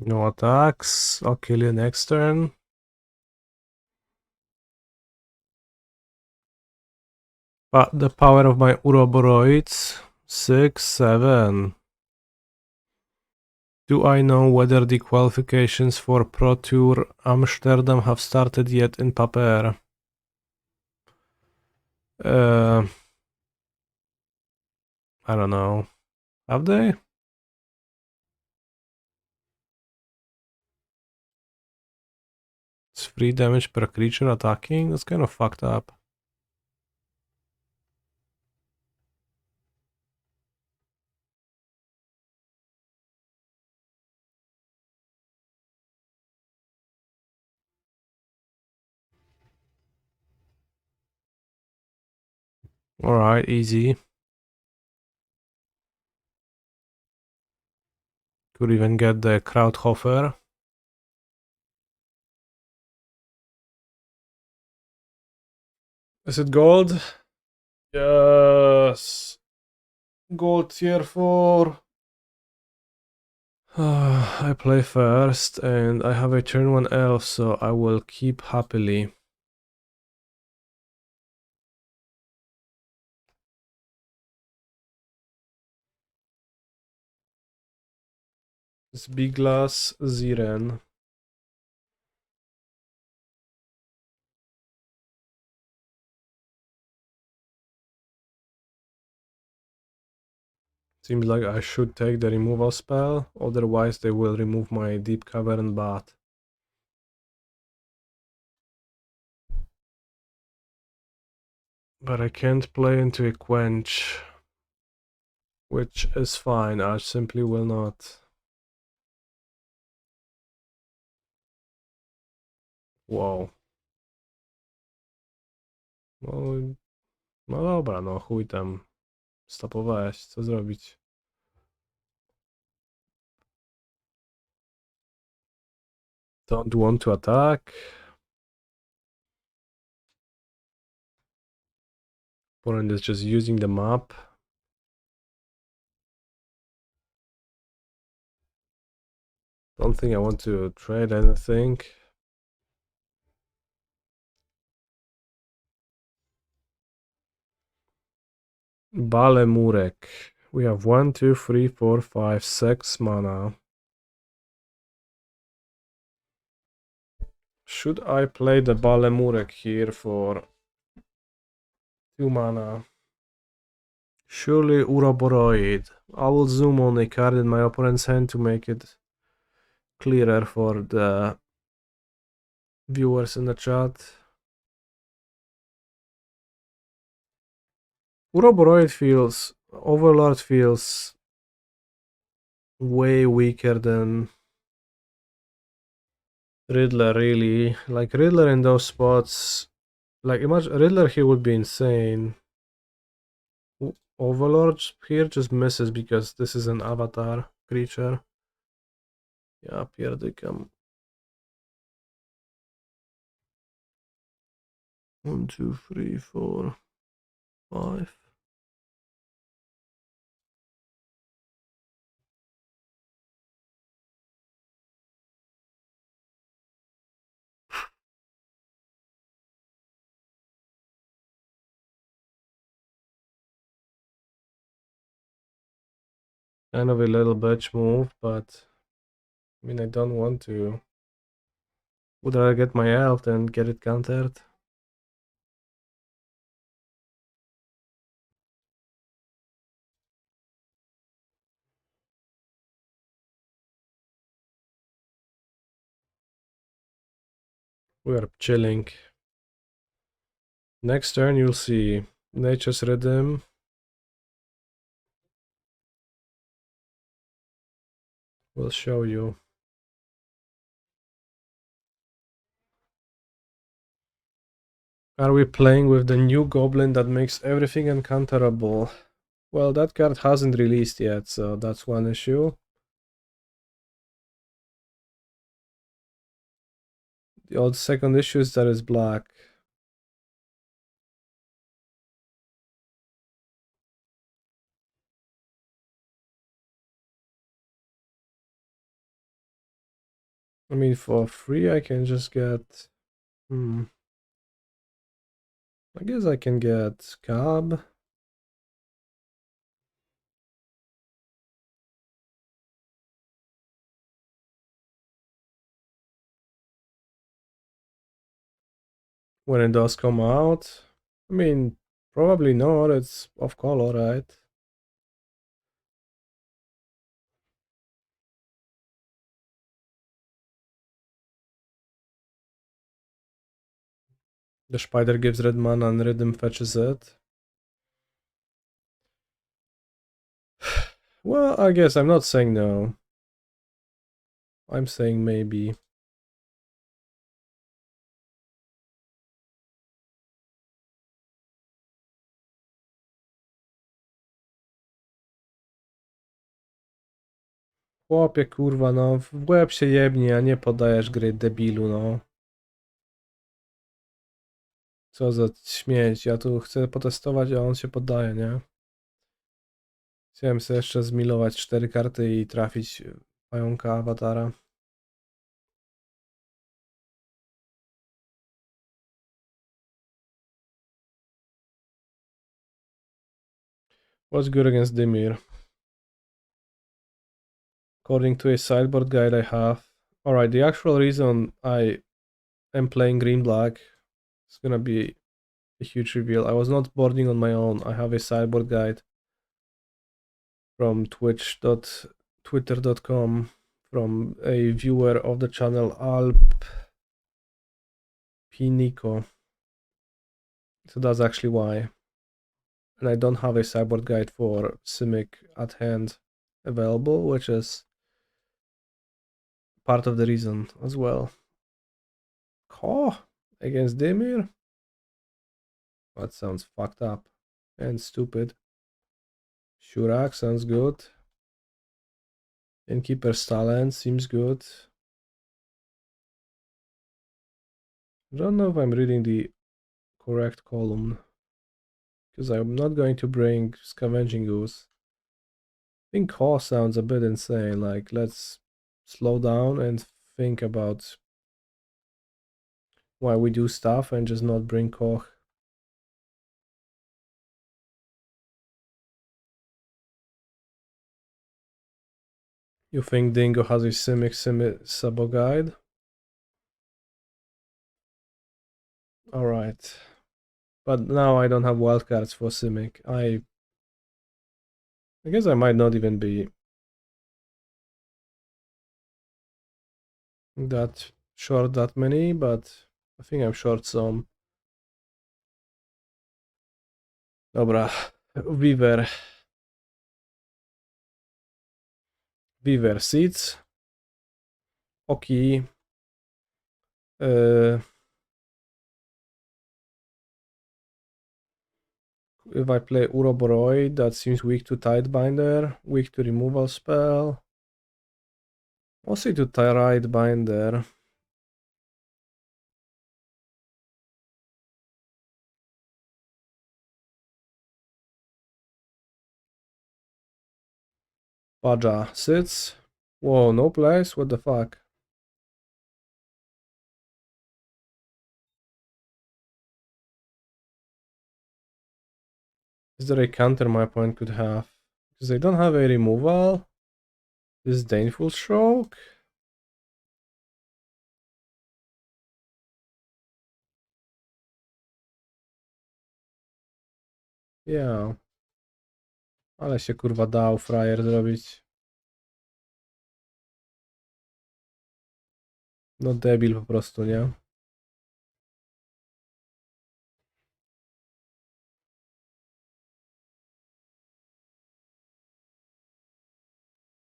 No attacks. I'll kill you next turn. But the power of my Ouroboroids. 6, 7. Do I know whether the qualifications for Pro Tour Amsterdam have started yet in Paper? I don't know. Have they? It's 3 damage per creature attacking? That's kind of fucked up. Alright, easy. Could even get the Krauthofer. Is it gold? Yes. Gold tier 4. I play first and I have a turn 1 elf, so I will keep happily. It's Big Glass Ziren. Seems like I should take the removal spell, otherwise they will remove my Deep-Cavern Bat. But I can't play into a Quench, which is fine, I simply will not. Wow. No dobra, no chuj tam. Stopowałeś, co zrobić? Don't want to attack. Opponent is just using the map. Don't think I want to trade anything. Balemurk. We have 1, 2, 3, 4, 5, 6 mana. Should I play the Balemurk here for 2 mana? Surely Ouroboroid. I will zoom on a card in my opponent's hand to make it clearer for the viewers in the chat. Overlord feels way weaker than Riddler, really. Like, Riddler in those spots, like, imagine Riddler here would be insane. Overlord here just misses because this is an avatar creature. Yeah, here they come. 1, 2, 3, 4, 5. Kind of a little bitch move, but I mean, I don't want to. Would rather get my elf than get it countered. We are chilling. Next turn, you'll see Nature's Rhythm. We'll show you. Are we playing with the new goblin that makes everything uncounterable? Well, that card hasn't released yet, so that's one issue. The old second issue is that it's black. I mean, for free I can just get... I guess I can get Cub. When it does come out. I mean, probably not, it's off color, right? The spider gives red mana and Rhythm fetches it. Well, I guess I'm not saying no. I'm saying maybe. Chłopie, kurwa, no, w łeb się jebnie, a nie podajesz gry, debilu, no. Co za śmieć, ja tu chcę potestować, a on się podaje, nie? Chciałem sobie jeszcze zmilować 4 karty i trafić pająka awatara. What's good against Dimir? According to a sideboard guide I have. Alright, the actual reason I am playing green-black is gonna be a huge reveal. I was not boarding on my own. I have a sideboard guide from twitch.twitter.com from a viewer of the channel Alp Pinico. So that's actually why. And I don't have a sideboard guide for Simic at hand available, which is part of the reason as well. Caw against Dimir? That sounds fucked up and stupid. Surrak sounds good. Innkeeper's talent seems good. I don't know if I'm reading the correct column, because I'm not going to bring Scavenging Ooze. I think Caw sounds a bit insane, like let's slow down and think about why we do stuff and just not bring Koch. You think Dingo has a Simic Sabo guide? Alright. But now I don't have wildcards for Simic. I guess I might not even be that short that many, but I think I'm short some. Dobra. Weaver Seeds. Oki. If I play Ouroboroid, that seems weak to Tidebinder, weak to removal spell. Mostly to Tidebinder. Baja sits. Whoa, no place? What the fuck? Is there a counter my opponent could have? Because they don't have a removal. Disdainful Stroke. Yeah. Ale się kurwa dał frajer zrobić. No debil po prostu, nie?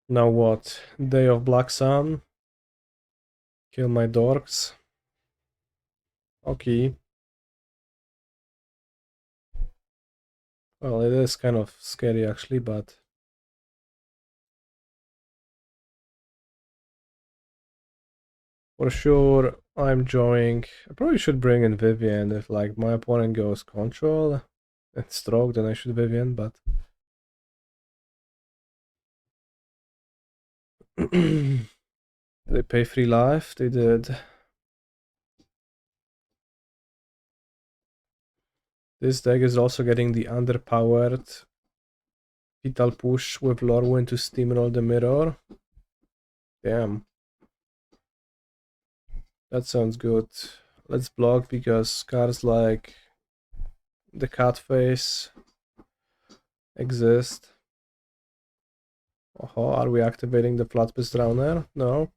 Now what? Day of Black Sun. Kill my dorks. Okay. Well, it is kind of scary actually, but... For sure, I'm drawing. I probably should bring in Vivien if like my opponent goes control and stroke, then I should Vivien, but... They pay free life? They did. This deck is also getting the underpowered Vital Push with Lorwyn to steamroll the mirror. Damn. That sounds good. Let's block because cards like the cat face exist. Oh, are we activating the Flatpist Drowner? No.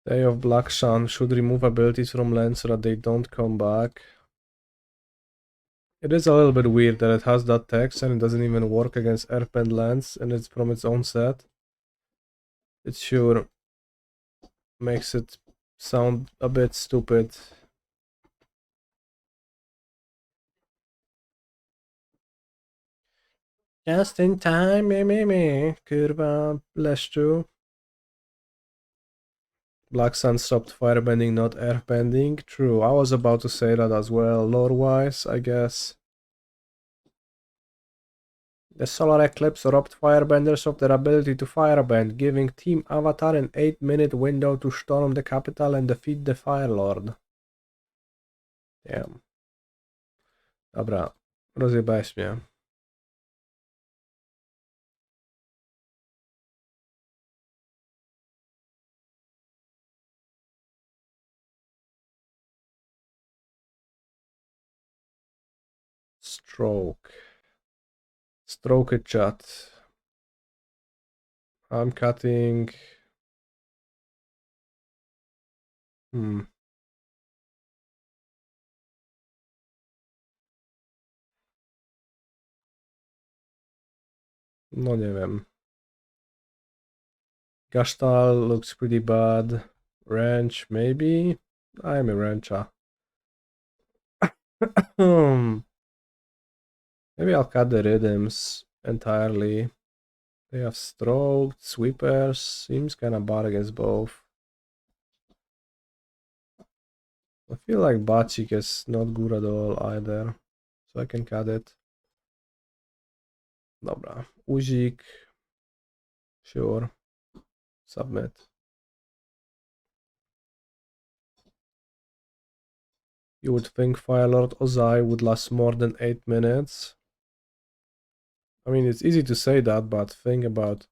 Day of Black Sun should remove abilities from lands so that they don't come back. It is a little bit weird that it has that text and it doesn't even work against Earthbend lands and it's from its own set. It sure makes it sound a bit stupid. Just in time, me, kurwa, leszczu. Black Sun stopped firebending, not earthbending. True, I was about to say that as well, lore-wise, I guess. The solar eclipse robbed firebenders of their ability to firebend, giving Team Avatar an 8-minute window to storm the capital and defeat the Fire Lord. Damn. Dobra, rozjebałeś mnie. Stroke. Stroke it, chat. I'm cutting. No nie wiem. Gastal looks pretty bad. Ranch, maybe? I'm a rancher. Maybe I'll cut the rhythms entirely. They have stroked, sweepers, seems kinda bad against both. I feel like Bacik is not good at all either, so I can cut it. Dobra, Uzik, sure, submit. You would think Firelord Ozai would last more than 8 minutes. I mean, it's easy to say that, but think about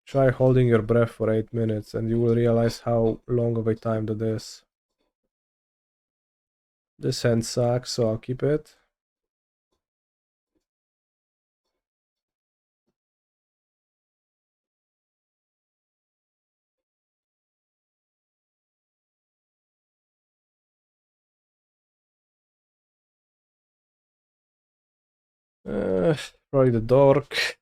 try holding your breath for 8 minutes and you will realize how long of a time that is. This hand sucks, so I'll keep it. Probably the Dork.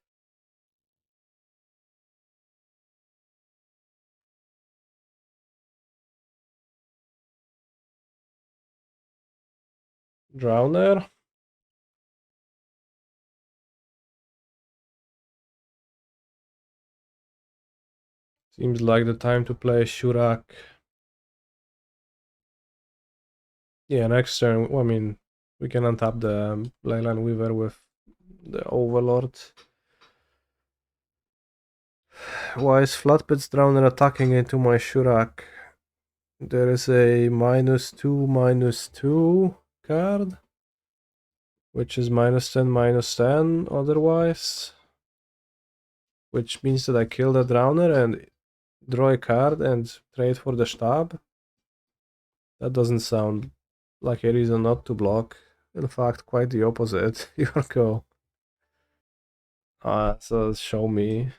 Drowner. Seems like the time to play Surrak. Yeah, next turn, I mean, we can untap the Leyline Weaver with the Overlord. Why is Flatpits Drowner attacking into my Surrak? There is a -2/-2 card, which is -10/-10 otherwise. Which means that I kill the Drowner and draw a card and trade for the Stab. That doesn't sound like a reason not to block. In fact, quite the opposite. Your go. So show me.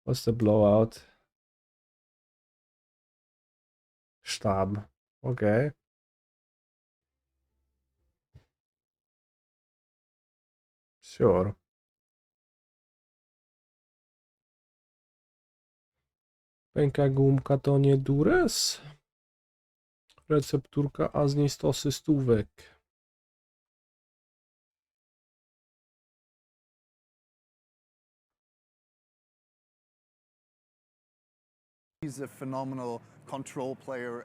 What's the blowout? Stab. Okay. Sure. Pęka gumka to nie Duress? Recepturka, a z niej stosy stówek. He's a phenomenal control player.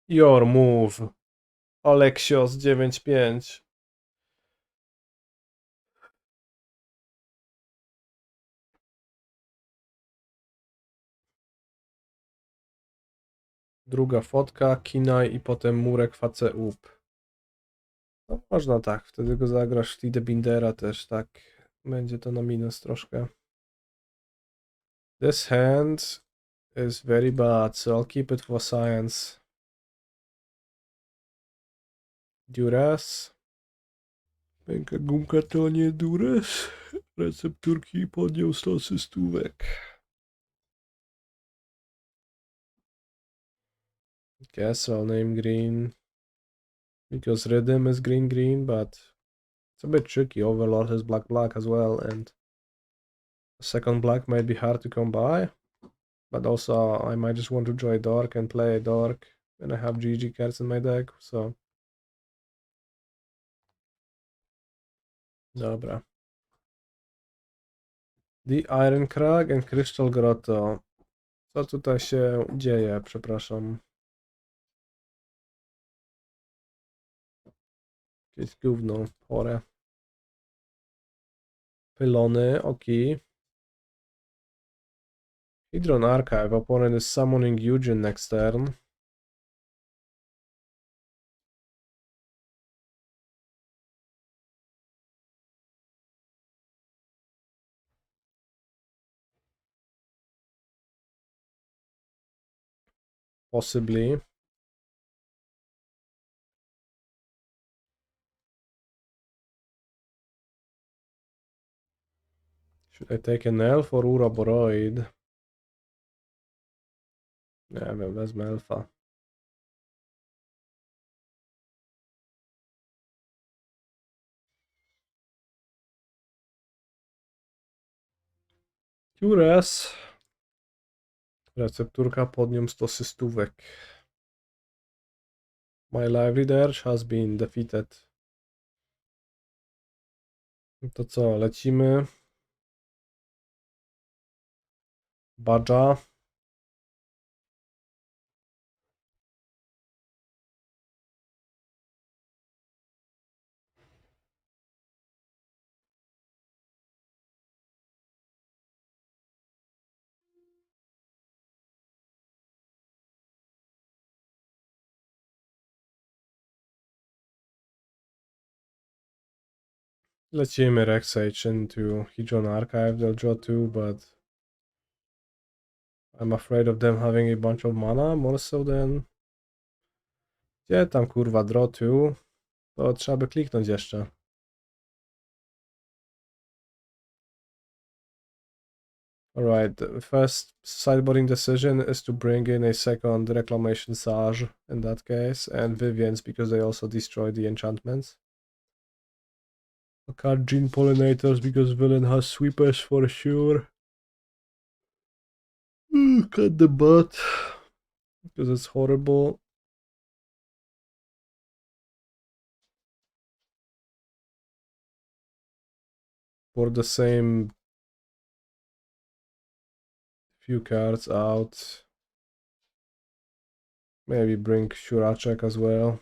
Your move. Alexios 9-5. Druga fotka, Keen-Eyed i potem murek face up. No można tak, wtedy go zagrasz w Tidebindera też, tak. Będzie to na minus troszkę. This hand is very bad, so I'll keep it for science. Duress. Pęka gumka to nie Duress. Recepturki podniósł stosy stówek. Guess I'll name green. Because Rhythm is green, but it's a bit tricky. Overlord is black as well, and the second black might be hard to come by. But also, I might just want to draw a Dork and play a Dork, and I have GG cards in my deck, so... Dobra. The Iron Crag and Crystal Grotto. Co tutaj się dzieje? Przepraszam. Jakieś gówno, chore. Pylony, oki. Hydron Archive. Opponent is summoning Eugene next turn. Possibly. Should I take an elf or Ouroboroid? Nie wiem, wezmę elfa. Duress. Recepturka pod nią stosy stówek. My Lively Dirge has been defeated. To co, lecimy. Badża. Lecimy Rex Sage into Hedron Archive, they'll draw 2, but I'm afraid of them having a bunch of mana, more so than... Gdzie tam kurwa draw 2? To trzeba by kliknąć jeszcze. Alright, the first sideboarding decision is to bring in a second Reclamation Sage in that case, and Vivien's because they also destroy the enchantments. I can't Gene Pollinators because villain has sweepers for sure. Cut the butt because it's horrible. For the same few cards out. Maybe bring Surrak as well.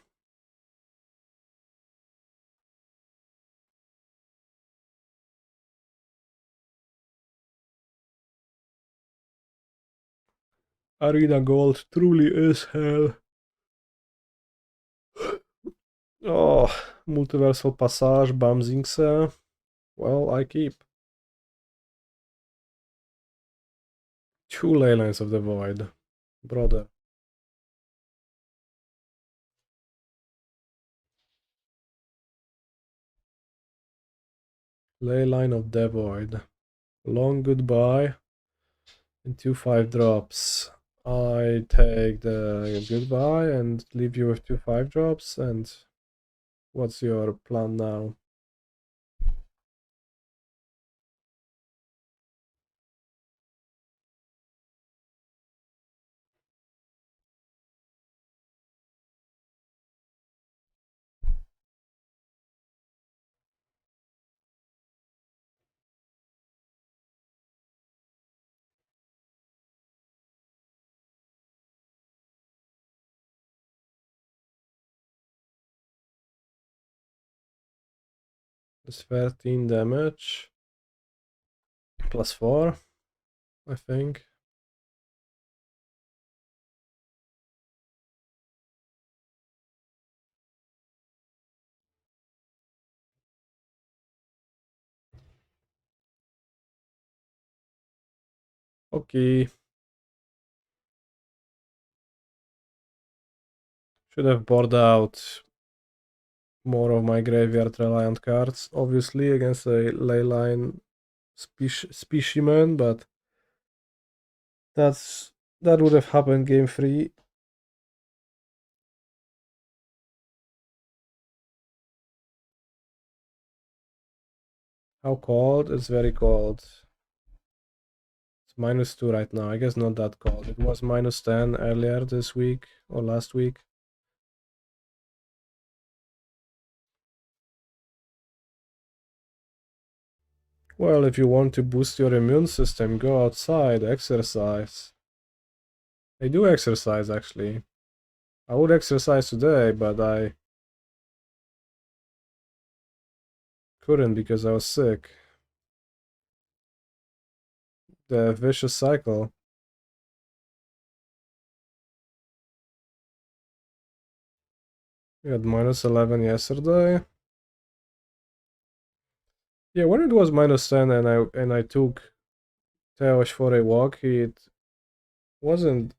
Arena Gold truly is hell. Oh, Multiversal Passage, Bamzingse. Well, I keep. 2 Leylines of the Void. Brother. Leyline of the Void. Long goodbye. And 2 5 drops. I take the goodbye and leave you with 2 5 drops. And what's your plan now? It's 13 damage. Plus 4, I think. Okay. Should have bored out more of my graveyard reliant cards, obviously, against a leyline specimen, but that would have happened game 3. How cold? It's very cold. It's -2 right now. I guess not that cold. It was -10 earlier this week or last week. Well, if you want to boost your immune system, go outside, exercise. I do exercise, actually. I would exercise today, but I couldn't because I was sick. The vicious cycle. We had -11 yesterday. Yeah, when it was -10 and I took Teosh for a walk, it wasn't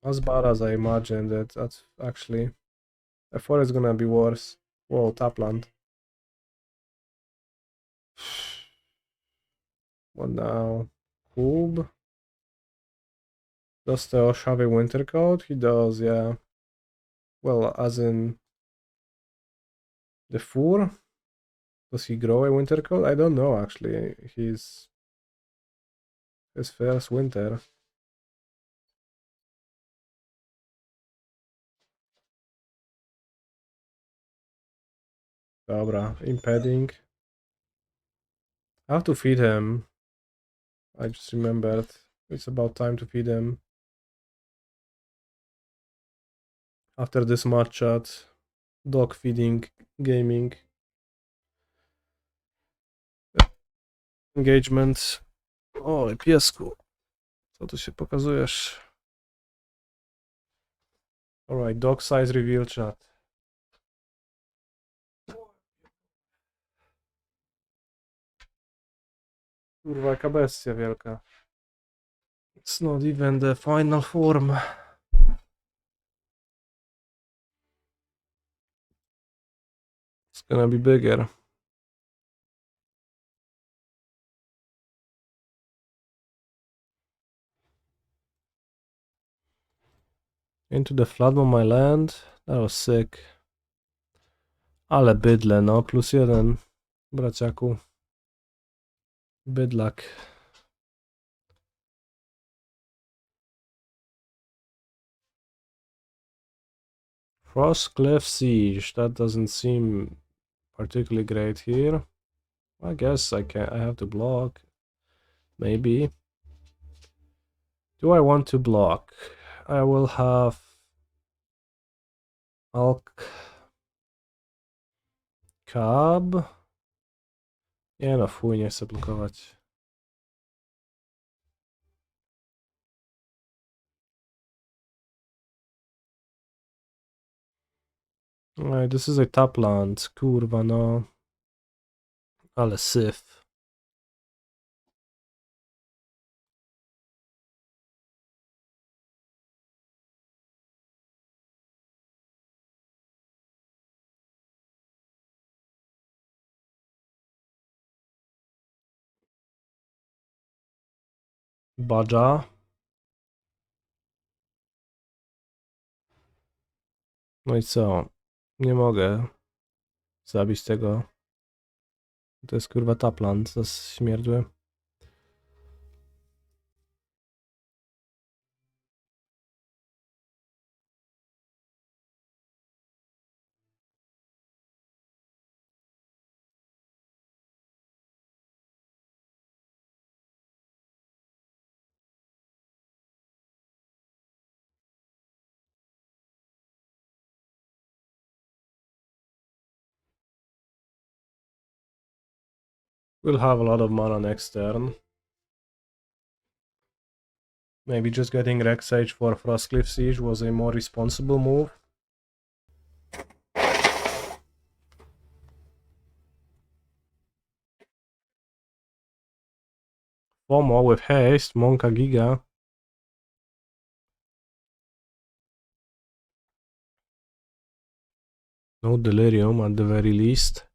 as bad as I imagined it. That's actually. I thought it's gonna be worse. Whoa, Tapland. What now? Kub? Does Teosh have a winter coat? He does, yeah. Well, as in the fur? Does he grow a winter coat? I don't know actually. His first winter. Dobra, impeding. I have to feed him. I just remembered. It's about time to feed him. After this match chat, dog feeding, gaming. Engagement. O, piesku. Co tu się pokazujesz? Alright, dog size reveal chat. Kurwa, jaka bestia wielka. It's not even the final form. It's gonna be bigger. Into the flood on my land. That was sick. Ale bydle, no. +1. Braciaku. Bydlak. Frostcliff Siege. That doesn't seem particularly great here. I guess I have to block. Maybe. Do I want to block? I will have Cub. Nie no, fuj, nie chcę blokować. Alright, this is a top land. Kurwa, no. Ale syf. Badża. No i co? Nie mogę zabić tego. To jest kurwa Tapland, to jest śmierdły. We'll have a lot of mana next turn. Maybe just getting Rex Sage for Frostcliff Siege was a more responsible move. FOMO with haste, Monka Giga. No delirium at the very least.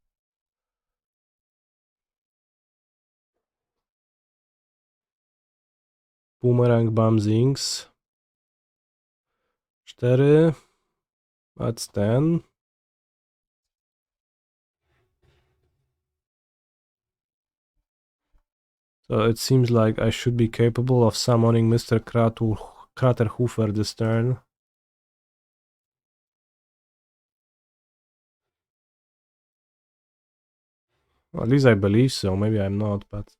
Boomerang Bamzings. 4. That's 10. So it seems like I should be capable of summoning Mr. Craterhoofer this turn. At least I believe so, maybe I'm not, but...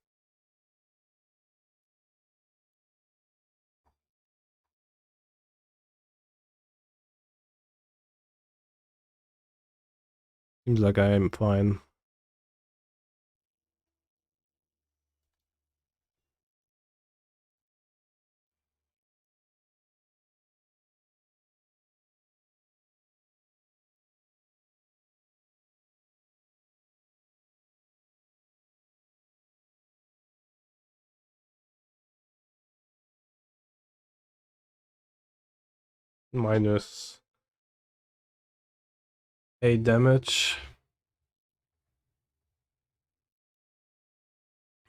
Seems like I am fine. Minus 8 damage.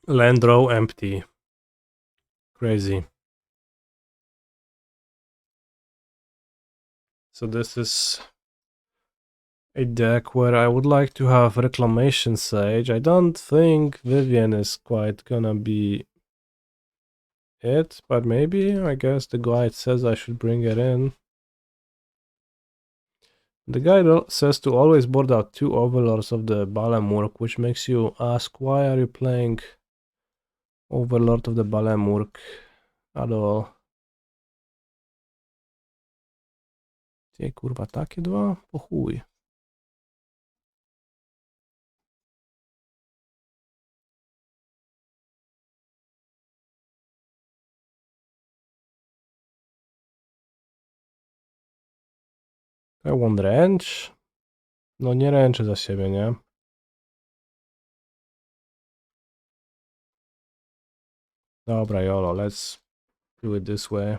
Land row empty. Crazy. So this is a deck where I would like to have Reclamation Sage. I don't think Vivien is quite gonna be it, but maybe, I guess the guide says I should bring it in. The guide says to always board out 2 Overlords of the Balemurk, which makes you ask, why are you playing Overlord of the Balemurk at all? Tie kurwa, takie dwa? Po chuj. I want ręcz? No nie ręczę za siebie, nie? Dobra, YOLO, let's do it this way.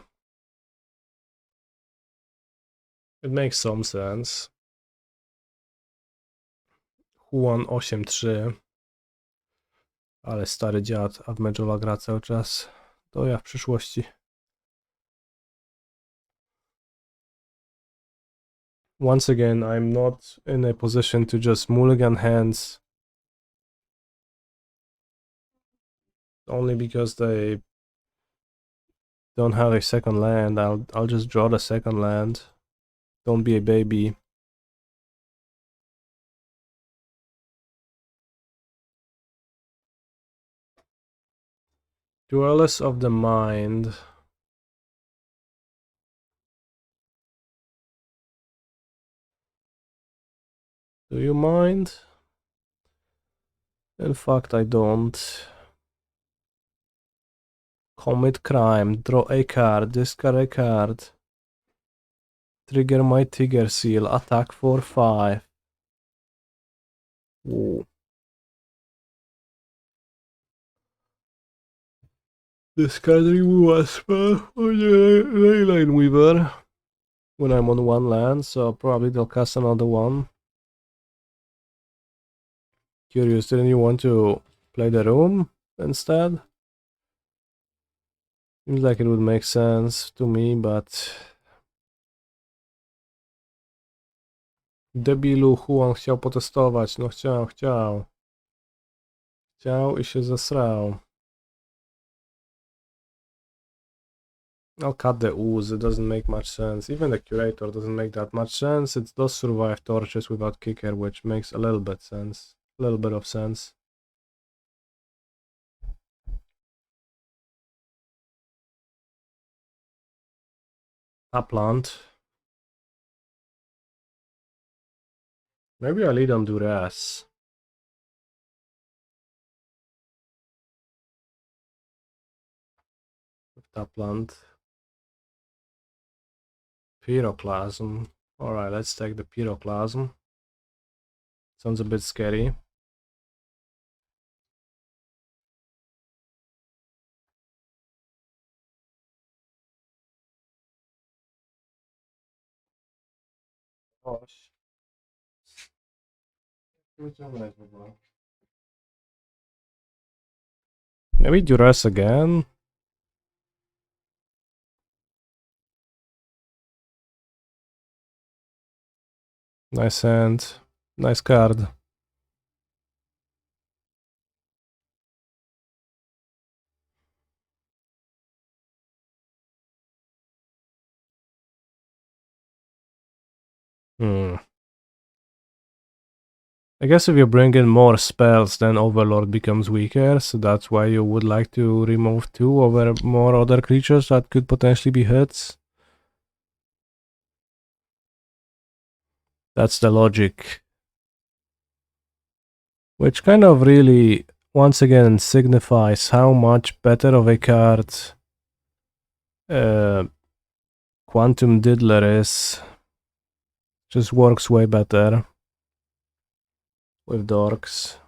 It makes some sense. Huan 8-3. Ale stary dziad, a w Medjola gra cały czas. To ja w przyszłości. Once again, I'm not in a position to just mulligan hands. Only because they don't have a second land. I'll just draw the second land. Don't be a baby. Duelist of the Mind. Do you mind? In fact, I don't. Commit crime. Draw a card. Discard a card. Trigger my Tiger Seal. Attack for 5. Ooh. Discard remove a spell for the Leyline Weaver when I'm on 1 land, so probably they'll cast another one. Curious, didn't you want to play the room instead? Seems like it would make sense to me, but... Debilu, Juan chciał potestować, no chciał. Chciał i się zesrał. I'll cut the ooze, it doesn't make much sense. Even the curator doesn't make that much sense. It does survive torches without kicker, which makes a little bit sense. A little bit of sense. Upland. Maybe I lead on Duress. With Upland. Pyroclasm. Alright, let's take the Pyroclasm. Sounds a bit scary. Gosh. Maybe Duress again? Nice hand. Nice card. I guess if you bring in more spells, then Overlord becomes weaker, so that's why you would like to remove 2 over more other creatures that could potentially be hits. That's the logic. Which kind of really, once again, signifies how much better of a card Quantum Diddler is. Just works way better with dorks.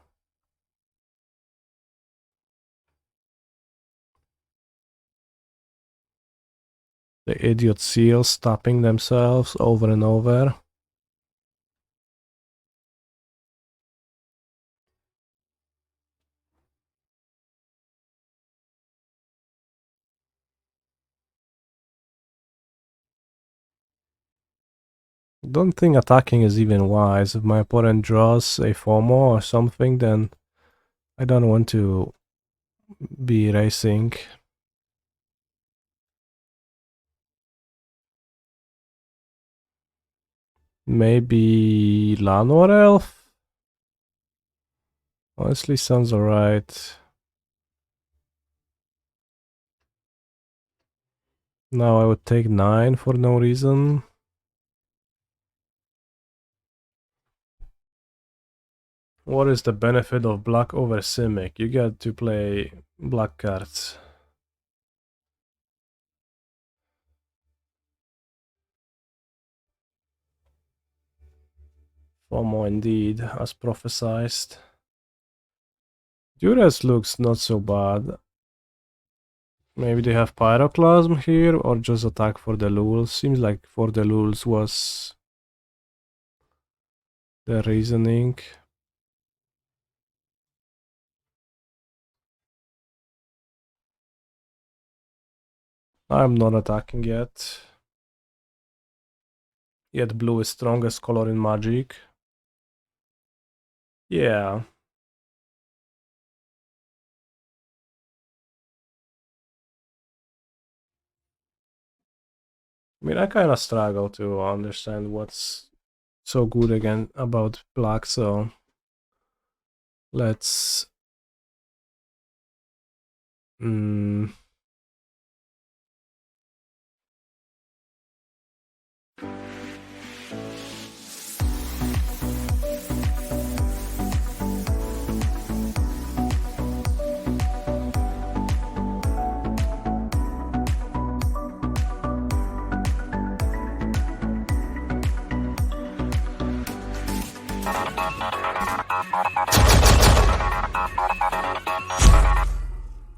The idiot seals stopping themselves over and over. Don't think attacking is even wise. If my opponent draws a FOMO or something, then I don't want to be racing. Maybe Llanowar Elf? Honestly, sounds alright. Now I would take 9 for no reason. What is the benefit of black over Simic? You get to play black cards. FOMO indeed, as prophesized. Duress looks not so bad. Maybe they have Pyroclasm here, or just attack for the lulz. Seems like for the lulz was the reasoning. I'm not attacking yet. Yet blue is strongest color in Magic. Yeah. I mean, I kind of struggle to understand what's so good again about black, so let's